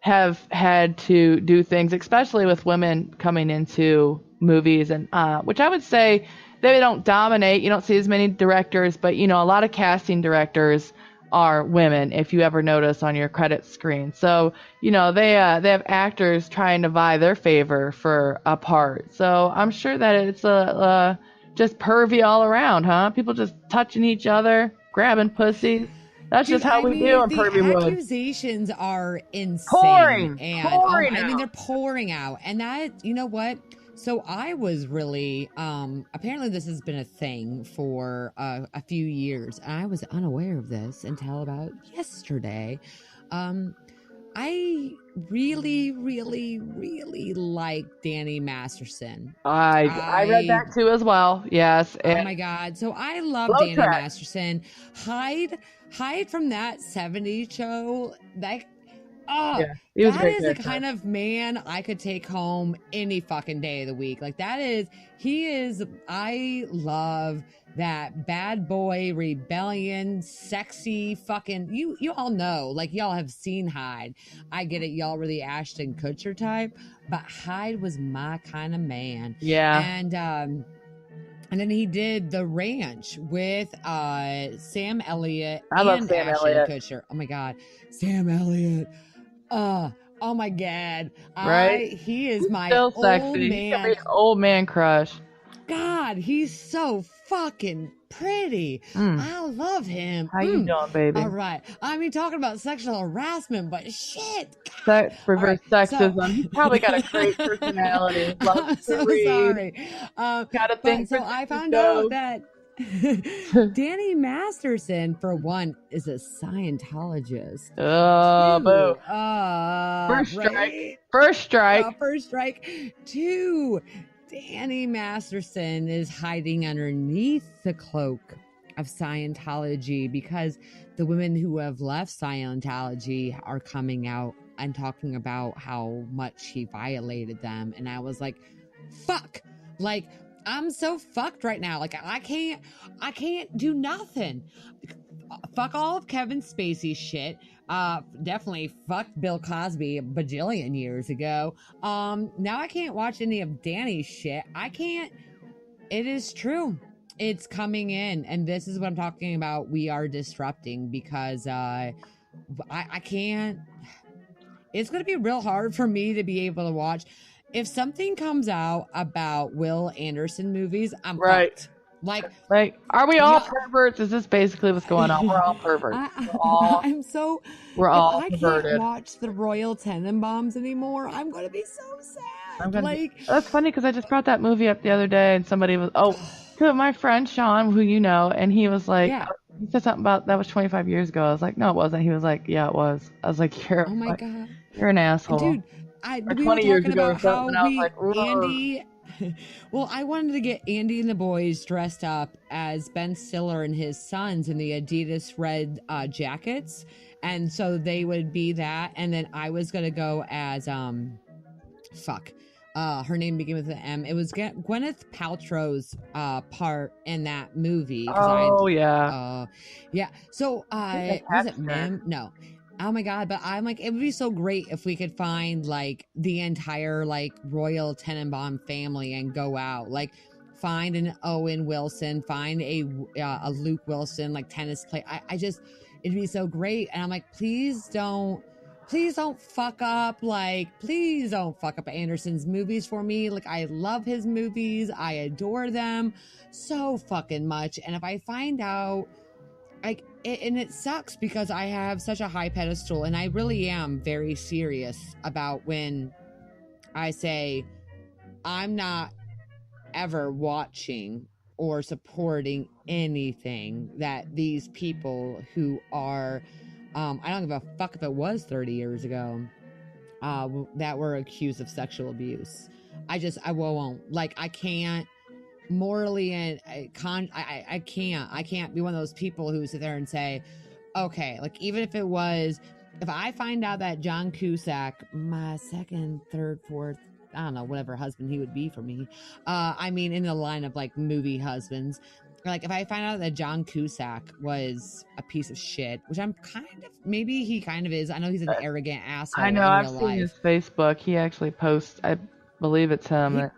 have had to do things, especially with women coming into movies, and which I would say they don't dominate. You don't see as many directors, but a lot of casting directors are women, if you ever notice on your credit screen. So they have actors trying to vie their favor for a part. So I'm sure that it's just pervy all around, huh? People just touching each other, grabbing pussies. That's just how we do in Pervywood. The accusations are insane. Pouring they're pouring out. And that, you know what? So I was really, apparently this has been a thing for a few years. And I was unaware of this until about yesterday. I really, really, really like Danny Masterson. I read that too as well. Yes. Oh my God. So I love Danny Masterson. Hide from that 70s show. That is the kind of man I could take home any fucking day of the week. Like I love that bad boy rebellion, sexy fucking, you all know, like y'all have seen Hyde. I get it. Y'all were the Ashton Kutcher type, but Hyde was my kind of man. Yeah. And then he did The Ranch with Sam Elliott and Ashton Kutcher. Oh my God. Sam Elliott. Oh my God. Right? He is my still old sexy. man. Old man crush. God, he's so fucking pretty. I love him. How you doing, baby? All right. I mean, talking about sexual harassment, but shit. Reverse sexism. He's probably got a great personality. I'm so sorry. Got a thing for I found out that Danny Masterson, for one, is a Scientologist. Oh, boo. First strike. Right? First strike. First strike. Two. Danny Masterson is hiding underneath the cloak of Scientology because the women who have left Scientology are coming out and talking about how much he violated them. And I was like, fuck. Like, I'm so fucked right now. Like, I can't do nothing. Fuck all of Kevin Spacey's shit. Definitely fucked Bill Cosby a bajillion years ago. Now I can't watch any of Danny's shit. I can't. It is true. It's coming in, and this is what I'm talking about. We are disrupting because I can't. It's going to be real hard for me to be able to watch. If something comes out about Will Anderson movies, I'm fucked. Like, are we all perverts? Is this basically what's going on? We're all perverts. We're all I perverted. can't watch the Royal Tenenbaums anymore. I'm going to be so sad. That's funny because I just brought that movie up the other day and somebody was, to my friend Sean, who you know, and he was like, he said something about that was 25 years ago. I was like, no, it wasn't. He was like, yeah, it was. I was like, oh my God. You're an asshole. Dude, we were talking about how Andy... Well, I wanted to get Andy and the boys dressed up as Ben Stiller and his sons in the Adidas red jackets. And so they would be that. And then I was going to go as, her name began with an M. It was Gwyneth Paltrow's part in that movie. Yeah. Yeah. So, was it Mim? No. Oh my God, but I'm like, it would be so great if we could find like the entire like Royal Tenenbaum family and go out, like find an Owen Wilson, find a Luke Wilson, like tennis play. It'd be so great. And I'm like, please don't fuck up. Like, please don't fuck up Anderson's movies for me. Like, I love his movies. I adore them so fucking much. And if I find out, like, and it sucks because I have such a high pedestal, and I really am very serious about when I say I'm not ever watching or supporting anything that these people who are, I don't give a fuck if it was 30 years ago, that were accused of sexual abuse. I won't. Like, I can't. Morally and I can't be one of those people who sit there and say, okay, like, even if I find out that John Cusack, my second, third, fourth, I don't know, whatever husband he would be for me, I mean, in the line of like movie husbands, like, if I find out that John Cusack was a piece of shit, which maybe he kind of is. I know he's an arrogant asshole. I know, I've seen his Facebook. He actually posts, I believe it's him.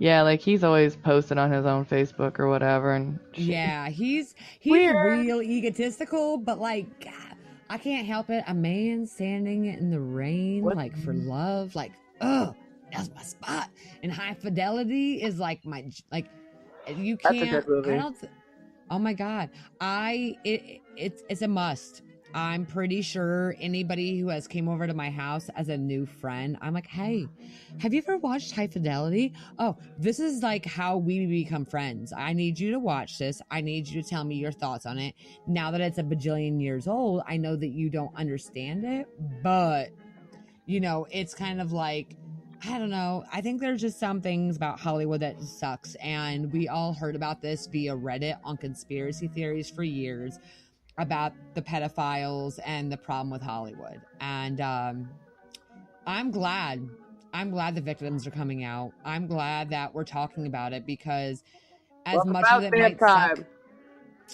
Yeah, like he's always posting on his own Facebook or whatever, and Yeah, he's Weird. real egotistical, but like, God, I can't help it. A man standing in the rain, What? like for love, like, oh, that's my spot. And High Fidelity is like my like. You That's a can't. good movie. I don't. Oh my God, it's a must. I'm pretty sure anybody who has came over to my house as a new friend, I'm like, hey, have you ever watched High Fidelity? Oh, this is like how we become friends. I need you to watch this. I need you to tell me your thoughts on it. Now that it's a bajillion years old, I know that you don't understand it, but you know, it's kind of like, I don't know. I think there's just some things about Hollywood that sucks. And we all heard about this via Reddit on conspiracy theories for years about the pedophiles and the problem with Hollywood. And I'm glad. I'm glad the victims are coming out. I'm glad that we're talking about it because as much as it might suck.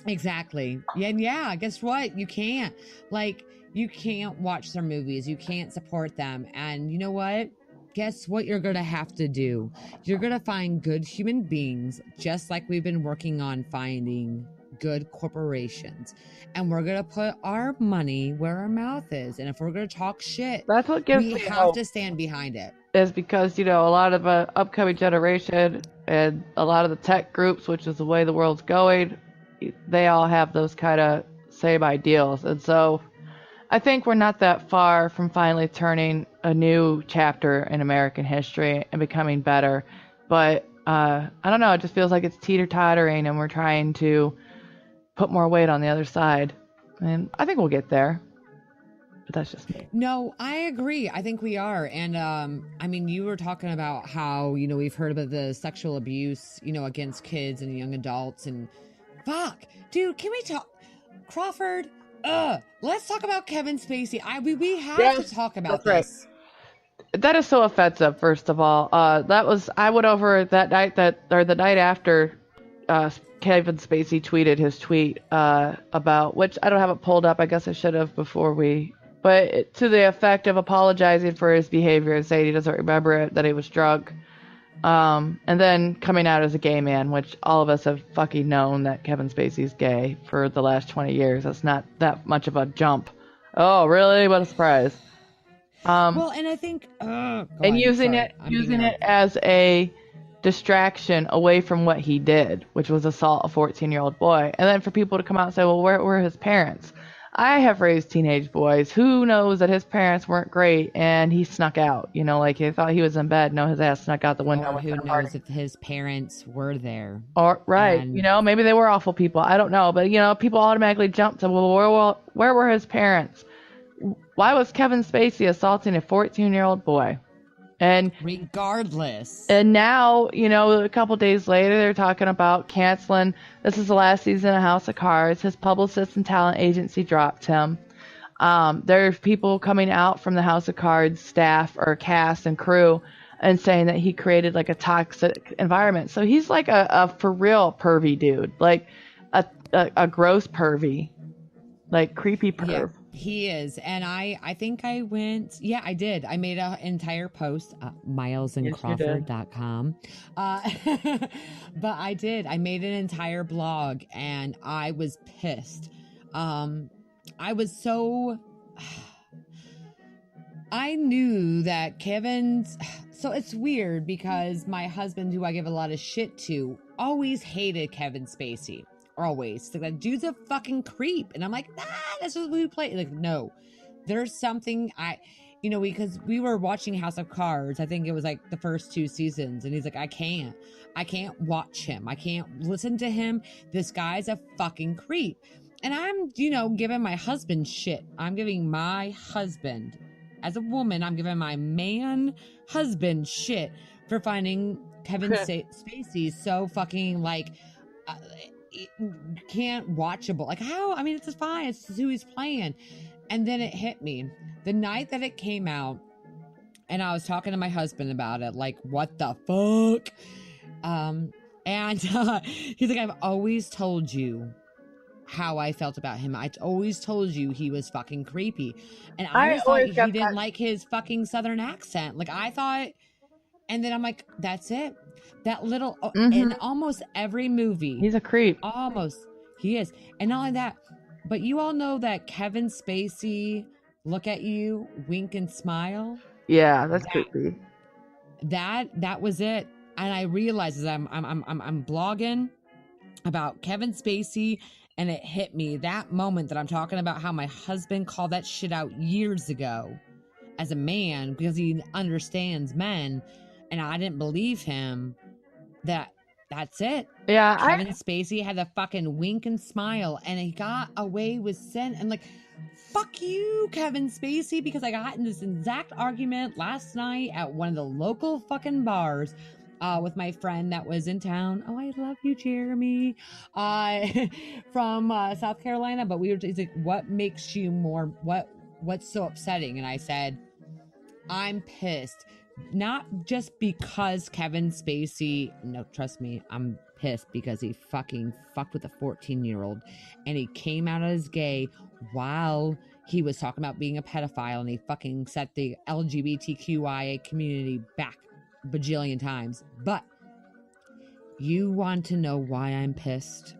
Exactly. And yeah, guess what? You can't. Like, you can't watch their movies. You can't support them. And you know what? Guess what you're going to have to do? You're going to find good human beings, just like we've been working on finding good corporations. And we're going to put our money where our mouth is. And if we're going to talk shit, That's what gives we me have hope. to stand behind it. Is because, you know, a lot of upcoming generation and a lot of the tech groups, which is the way the world's going, they all have those kind of same ideals. And so I think we're not that far from finally turning a new chapter in American history and becoming better. But I don't know, it just feels like it's teeter-tottering and we're trying to put more weight on the other side. And I think we'll get there. But that's just me. No, I agree. I think we are. And I mean, you were talking about how, you know, we've heard about the sexual abuse, you know, against kids and young adults. And fuck, dude, can we talk? Crawford, let's talk about Kevin Spacey. We have to talk about this. Right. That is so offensive, first of all. I went over that night the night after Kevin Spacey tweeted his tweet about, which I don't have it pulled up. I guess I should have before but to the effect of apologizing for his behavior and saying he doesn't remember it, that he was drunk. And then coming out as a gay man, which all of us have fucking known that Kevin Spacey's gay for the last 20 years. That's not that much of a jump. Oh, really? What a surprise. Well, and I think, using it as a distraction away from what he did, which was assault a 14-year-old boy. And then for people to come out and say, well, where were his parents? I have raised teenage boys. Who knows that his parents weren't great and he snuck out? You know, like he thought he was in bed. No, his ass snuck out the window. Or who knows if his parents were there? Or right, and... you know, maybe they were awful people. I don't know, but you know, people automatically jump to, well, where were his parents? Why was Kevin Spacey assaulting a 14-year-old boy? And regardless. And now, you know, a couple days later, they're talking about canceling. This is the last season of House of Cards. His publicist and talent agency dropped him. There's people coming out from the House of Cards staff or cast and crew and saying that he created like a toxic environment. So he's like a for real pervy dude, like a gross pervy, like creepy perv. Yeah. He is. And I think I went, yeah, I did. I made an entire post, milesandcrawford.com. But I did. I made an entire blog and I was pissed. I was so, I knew that so it's weird because my husband, who I give a lot of shit to, always hated Kevin Spacey. Always. Like, that dude's a fucking creep. And I'm like, nah, that's what we play. Like, no. There's something because we were watching House of Cards. I think it was like the first 2 seasons. And he's like, I can't watch him. I can't listen to him. This guy's a fucking creep. And I'm, giving my husband shit. I'm giving my husband, as a woman, I'm giving my man husband shit for finding Kevin Spacey so fucking like, can't watchable. Like, how? I mean, it's just fine. It's just who he's playing. And then it hit me the night that it came out, and I was talking to my husband about it. Like, what the fuck? And he's like, I've always told you how I felt about him. I always told you he was fucking creepy, and I thought he didn't like his fucking Southern accent. Like, I thought. And then I'm like, that's it. That little, Mhm. in almost every movie. He's a creep. Almost. He is. And not only that, but you all know that Kevin Spacey look at you, wink and smile. Yeah, that's creepy. That was it. And I realized as I'm blogging about Kevin Spacey, and it hit me that moment that I'm talking about how my husband called that shit out years ago as a man because he understands men, and I didn't believe him. That's it. Yeah, Kevin Spacey had the fucking wink and smile, and he got away with sin. And like, fuck you, Kevin Spacey, because I got in this exact argument last night at one of the local fucking bars with my friend that was in town. Oh, I love you, Jeremy, from South Carolina. But he's like, what makes you what's so upsetting? And I said, I'm pissed. Not just because Kevin Spacey, no, trust me, I'm pissed because he fucking fucked with a 14-year-old and he came out as gay while he was talking about being a pedophile, and he fucking set the LGBTQIA community back bajillion times. But you want to know why I'm pissed?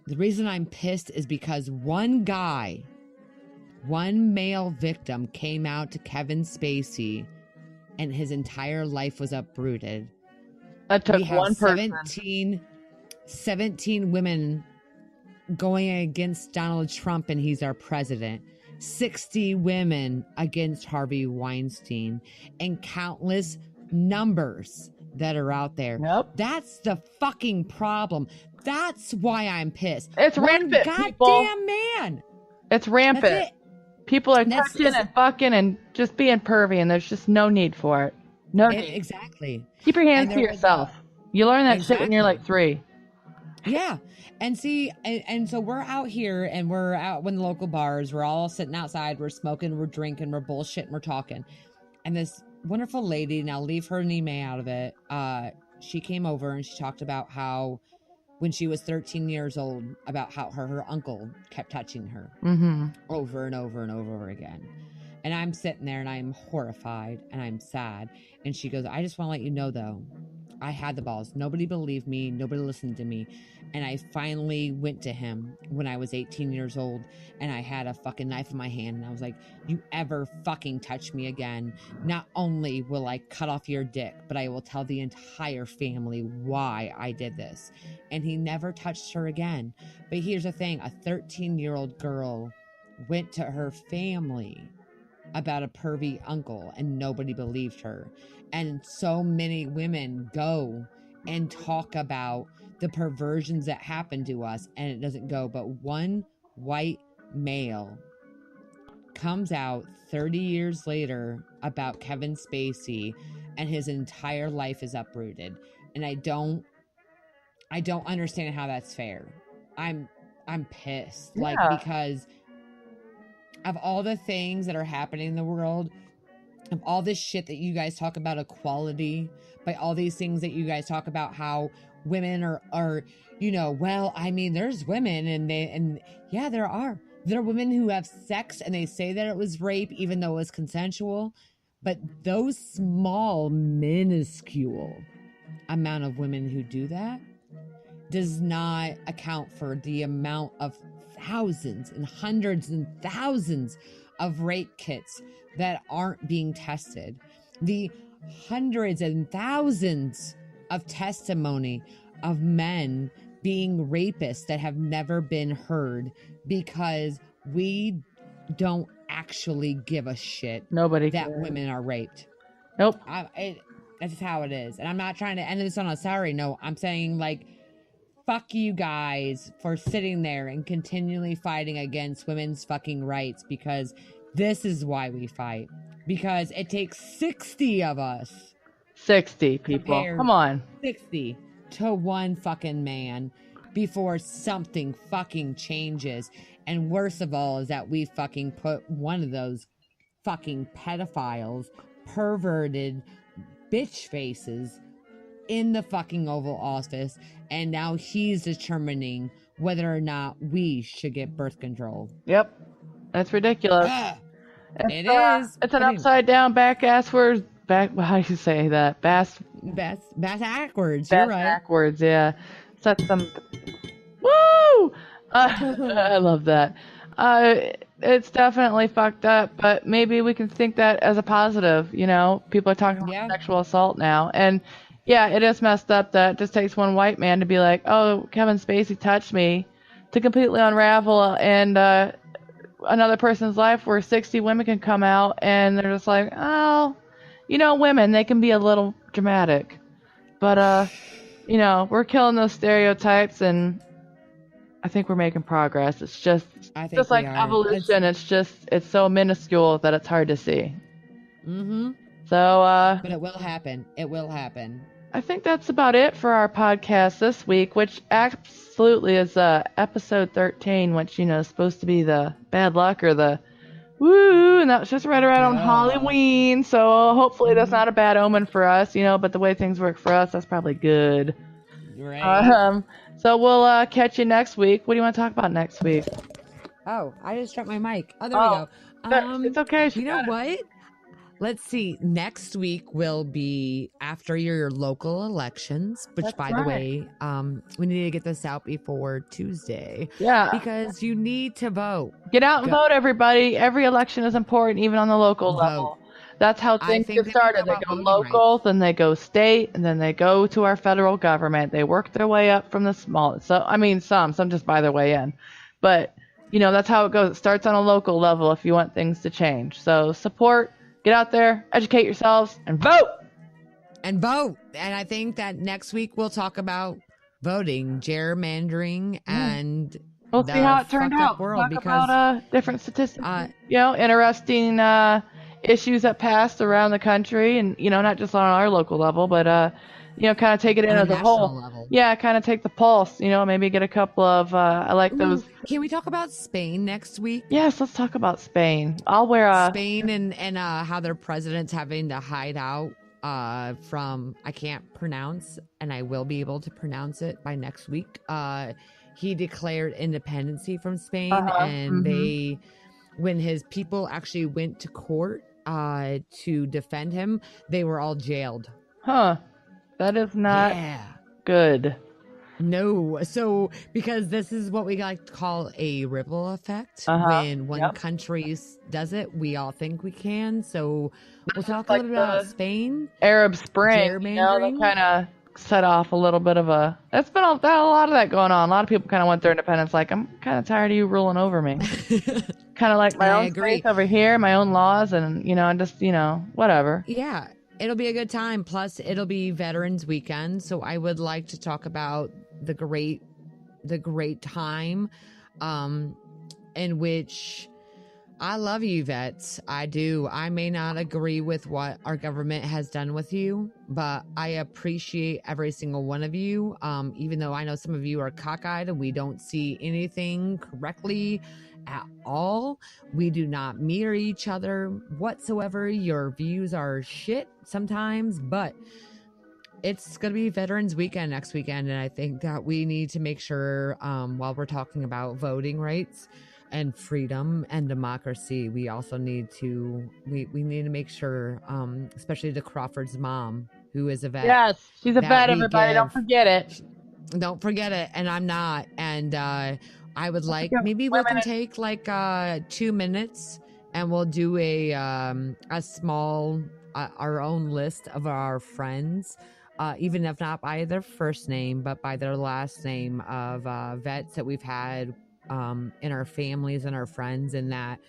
The reason I'm pissed is because one male victim came out to Kevin Spacey and his entire life was uprooted. that took We have one person. 17 women going against Donald Trump and he's our president. 60 women against Harvey Weinstein, and countless numbers that are out there. Yep. That's the fucking problem. That's why I'm pissed. It's One rampant, people. goddamn man. It's rampant. That's it. People are touching and fucking and just being pervy, and there's just no need for it. No need. Exactly. Keep your hands And to there was yourself. You learn that shit when you're like 3. Yeah. And see, and so we're out here, and we're out in the local bars. We're all sitting outside. We're smoking, we're drinking, we're bullshitting, we're talking. And this wonderful lady, and I'll leave her name out of it, she came over and she talked about how when she was 13 years old, about how her uncle kept touching her over and over and over again. And I'm sitting there and I'm horrified and I'm sad. And she goes, I just want to let you know, though, I had the balls. Nobody believed me. Nobody listened to me. And I finally went to him when I was 18 years old, and I had a fucking knife in my hand. And I was like, you ever fucking touch me again, not only will I cut off your dick, but I will tell the entire family why I did this. And he never touched her again. But here's the thing. A 13-year-old girl went to her family about a pervy uncle, and nobody believed her. And so many women go and talk about the perversions that happen to us, and it doesn't go. But one white male comes out 30 years later about Kevin Spacey, and his entire life is uprooted. And I don't understand how that's fair. I'm pissed. Yeah. Like, because of all the things that are happening in the world, of all this shit that you guys talk about equality, by all these things that you guys talk about how women are, you know, well, I mean, there's women and yeah, there are women who have sex and they say that it was rape, even though it was consensual. But those small, minuscule amount of women who do that does not account for the amount of thousands and hundreds and thousands of rape kits that aren't being tested. The hundreds and thousands of testimony of men being rapists that have never been heard because we don't actually give a shit Nobody that cares. women are raped. Nope. That's just how it is. And I'm not trying to end this on a sorry note. I'm saying, like, fuck you guys for sitting there and continually fighting against women's fucking rights, because this is why we fight. Because it takes 60 of us. 60 people. Come on. 60 to one fucking man before something fucking changes. And worst of all is that we fucking put one of those fucking pedophiles, perverted bitch faces in the fucking Oval Office, and now he's determining whether or not we should get birth control. Yep. That's ridiculous. It is. It's an upside down, back assward back. How do you say that? Bass backwards. You're right. Backwards. Yeah. Set some. Woo! I love that. It's definitely fucked up, but maybe we can think that as a positive. You know, people are talking about sexual assault now, and yeah, it is messed up that it just takes one white man to be like, "Oh, Kevin Spacey touched me," to completely unravel and another person's life where 60 women can come out and they're just like, "Oh, you know, women, they can be a little dramatic," but you know, we're killing those stereotypes and I think we're making progress. It's just like evolution. It's so minuscule that it's hard to see. Mm-hmm. So, but it will happen. It will happen. I think that's about it for our podcast this week, which absolutely is episode 13, which, you know, is supposed to be the bad luck or the woo, and that was just right around Halloween. So hopefully that's not a bad omen for us, you know, but the way things work for us, that's probably good. Right. So we'll catch you next week. What do you want to talk about next week? Oh, I just dropped my mic. Oh, there we go. It's okay. You know what? Let's see. Next week will be after your local elections, which, by the way, we need to get this out before Tuesday. Yeah. Because you need to vote. Get out and vote, everybody. Every election is important, even on the local level. That's how things get started. They go local, then they go state, and then they go to our federal government. They work their way up from the small. So, I mean, some just buy their way in. But, you know, that's how it goes. It starts on a local level if you want things to change. So support, get out there, educate yourselves, and vote. And vote. And I think that next week we'll talk about voting, gerrymandering, and we'll see how it turned out. Talk about different statistics. You know, interesting issues that passed around the country, and you know, not just on our local level, but you know, kind of take it in as a whole level. Yeah, kind of take the pulse, you know, maybe get a couple of I like those. Can we talk about Spain next week? Yes, let's talk about Spain. I'll wear Spain and how their president's having to hide out from, I can't pronounce, and I will be able to pronounce it by next week. He declared independency from Spain, and they, when his people actually went to court to defend him, they were all jailed. That is not good. No. So, because this is what we like to call a ripple effect. When one country does it, we all think we can. So, we'll talk a little bit about Spain. Arab Spring, you know, they kind of set off a little bit of a... That's been a lot of that going on. A lot of people kind of want their independence like, I'm kind of tired of you ruling over me. Kind of like my own space over here, my own laws, and, you know, and just, you know, whatever. Yeah. It'll be a good time. Plus, it'll be Veterans Weekend. So I would like to talk about the great time in which I love you, vets. I do. I may not agree with what our government has done with you, but I appreciate every single one of you. Even though I know some of you are cockeyed and we don't see anything correctly at all. We do not mirror each other whatsoever. Your views are shit sometimes, but it's going to be Veterans Weekend next weekend. And I think that we need to make sure, while we're talking about voting rights and freedom and democracy, we also need to, we need to make sure, especially to Crawford's mom, who is a vet. Yes, she's a vet, everybody. Don't forget it. Don't forget it. And I'm not. And, I would like, maybe we can take like 2 minutes and we'll do a small, our own list of our friends, even if not by their first name, but by their last name of vets that we've had in our families and our friends, and that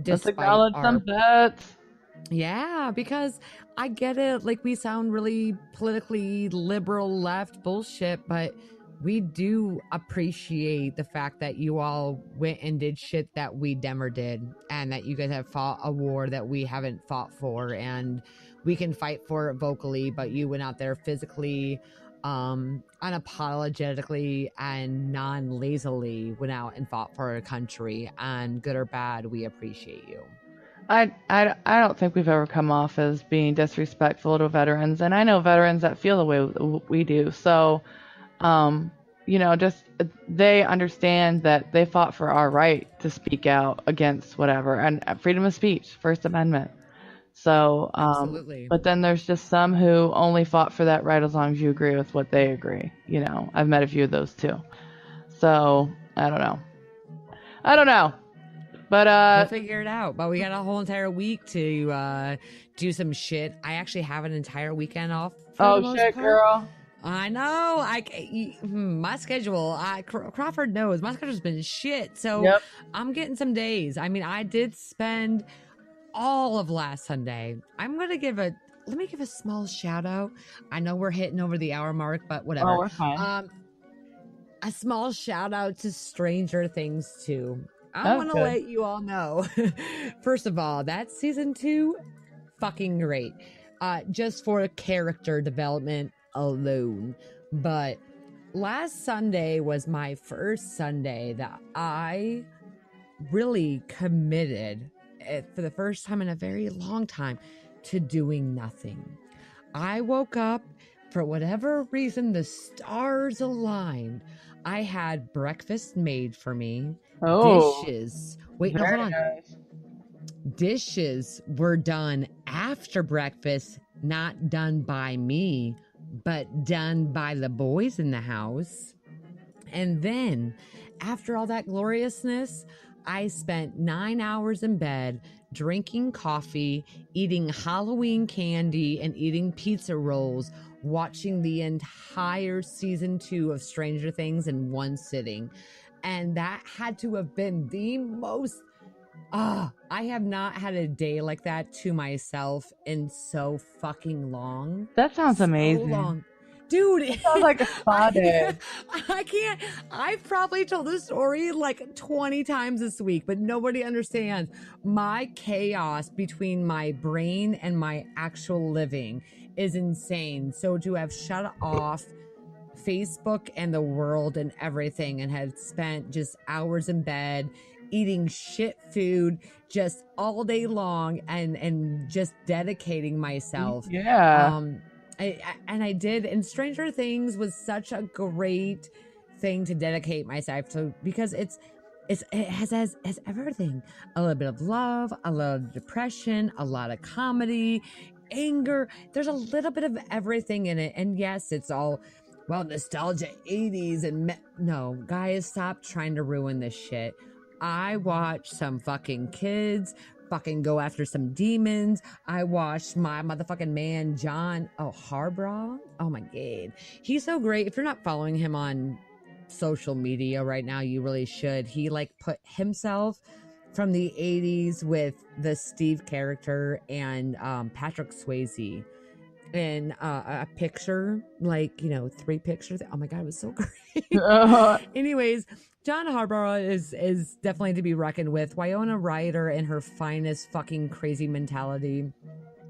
let's acknowledge some vets. Yeah, because I get it. Like, we sound really politically liberal left bullshit, but we do appreciate the fact that you all went and did shit that we never did, and that you guys have fought a war that we haven't fought for, and we can fight for it vocally, but you went out there physically, unapologetically, and non-lazily went out and fought for our country, and good or bad, we appreciate you. I don't think we've ever come off as being disrespectful to veterans, and I know veterans that feel the way we do, so... you know, just they understand that they fought for our right to speak out against whatever, and freedom of speech, First Amendment. So, Absolutely. but then there's just some who only fought for that right as long as you agree with what they agree. You know, I've met a few of those too. So I don't know. But We'll figure it out. But we got a whole entire week to do some shit. I actually have an entire weekend off. For the most shit, part. girl. I know. My schedule. Crawford knows my schedule's been shit. So Yep. I'm getting some days. I mean, I did spend all of last Sunday. Let me give a small shout out. I know we're hitting over the hour mark, but whatever. Oh, we're fine. A small shout out to Stranger Things 2. I want to let you all know. First of all, that season 2, fucking great. Just for character development alone. But last Sunday was my first Sunday that I really committed, for the first time in a very long time, to doing nothing. I woke up, for whatever reason, the stars aligned. I had breakfast made for me. Oh, dishes. Wait, no, hold on. nice. Dishes were done after breakfast, not done by me, but done by the boys in the house. And then, after all that gloriousness, I spent 9 hours in bed drinking coffee, eating Halloween candy, and eating pizza rolls, watching the entire season 2 of Stranger Things in one sitting. And that had to have been the most... I have not had a day like that to myself in so fucking long. That sounds amazing. So long. Dude, it sounds like a spa day. I can't. I've probably told this story like 20 times this week, but nobody understands my chaos between my brain and my actual living is insane. So to have shut off Facebook and the world and everything and have spent just hours in bed eating shit food just all day long and just dedicating myself. Yeah. I did, and Stranger Things was such a great thing to dedicate myself to, because it has everything. A little bit of love, a little of depression, a lot of comedy, anger. There's a little bit of everything in it. And yes, it's all, well, nostalgia 80s and no, guys, stop trying to ruin this shit. I watched some fucking kids fucking go after some demons. I watched my motherfucking man, John Harbaugh. Oh my God. He's so great. If you're not following him on social media right now, you really should. He like put himself from the 80s with the Steve character and Patrick Swayze in a picture, like, 3 pictures. Oh my God, it was so great. Anyways, John Harbaugh is definitely to be reckoned with. Winona Ryder and her finest fucking crazy mentality.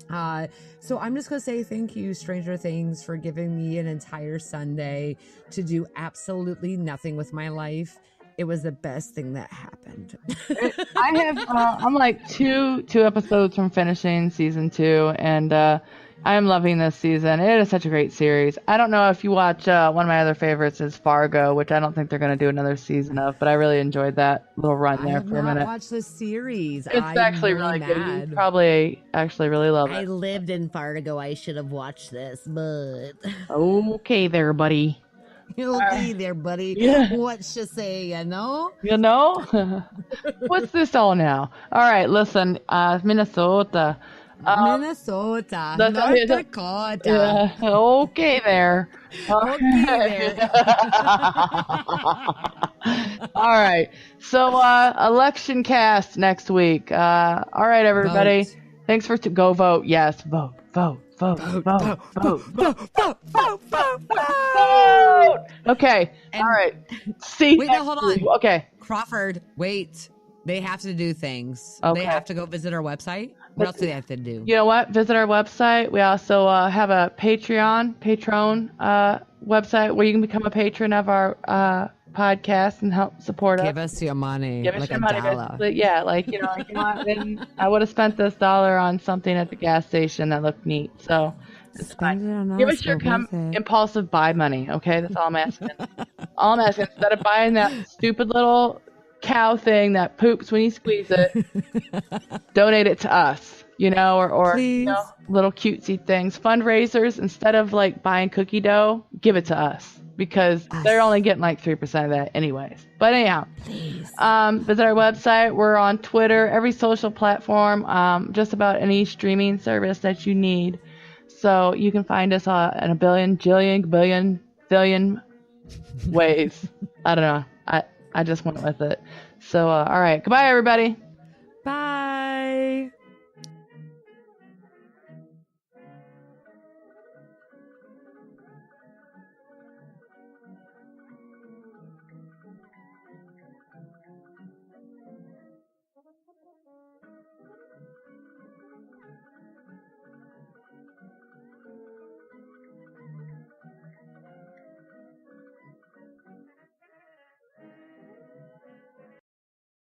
So I'm just going to say thank you, Stranger Things, for giving me an entire Sunday to do absolutely nothing with my life. It was the best thing that happened. I'm like two episodes from finishing season 2, and I am loving this season. It is such a great series. I don't know if you watch, one of my other favorites is Fargo, which I don't think they're going to do another season of, but I really enjoyed that little run there for a minute. I have not watched the series. It's actually really good. You probably actually really love it. I lived in Fargo. I should have watched this, but... Okay there, buddy. Okay there, buddy. Yeah. What should say, You know? What's this all now? All right, listen, Minnesota. Minnesota, North Dakota. Yeah, okay there. Okay there. All right. So, election cast next week. All right, everybody. Vote. Thanks for go vote. Yes, vote. Okay. And all right. See. Wait, no, hold on. Week. Okay. Crawford, wait. They have to do things. Okay. They have to go visit our website. What else do they have to do? You know what? Visit our website. We also have a Patreon website where you can become a patron of our podcast and help support us. Give us your money. Give us like your a money. dollar. Yeah, I would have spent this dollar on something at the gas station that looked neat. So it's fine. Give us your impulsive buy money, okay? That's all I'm asking. All I'm asking, instead of buying that stupid little cow thing that poops when you squeeze it, donate it to us. or Please. little cutesy things, fundraisers. Instead of like buying cookie dough, give it to us because they're only getting like 3% of that anyways. But anyhow, visit our website. We're on Twitter, every social platform, just about any streaming service that you need. So you can find us in a billion, jillion, billion ways. I don't know. I just went with it. So, all right. Goodbye, everybody. Bye.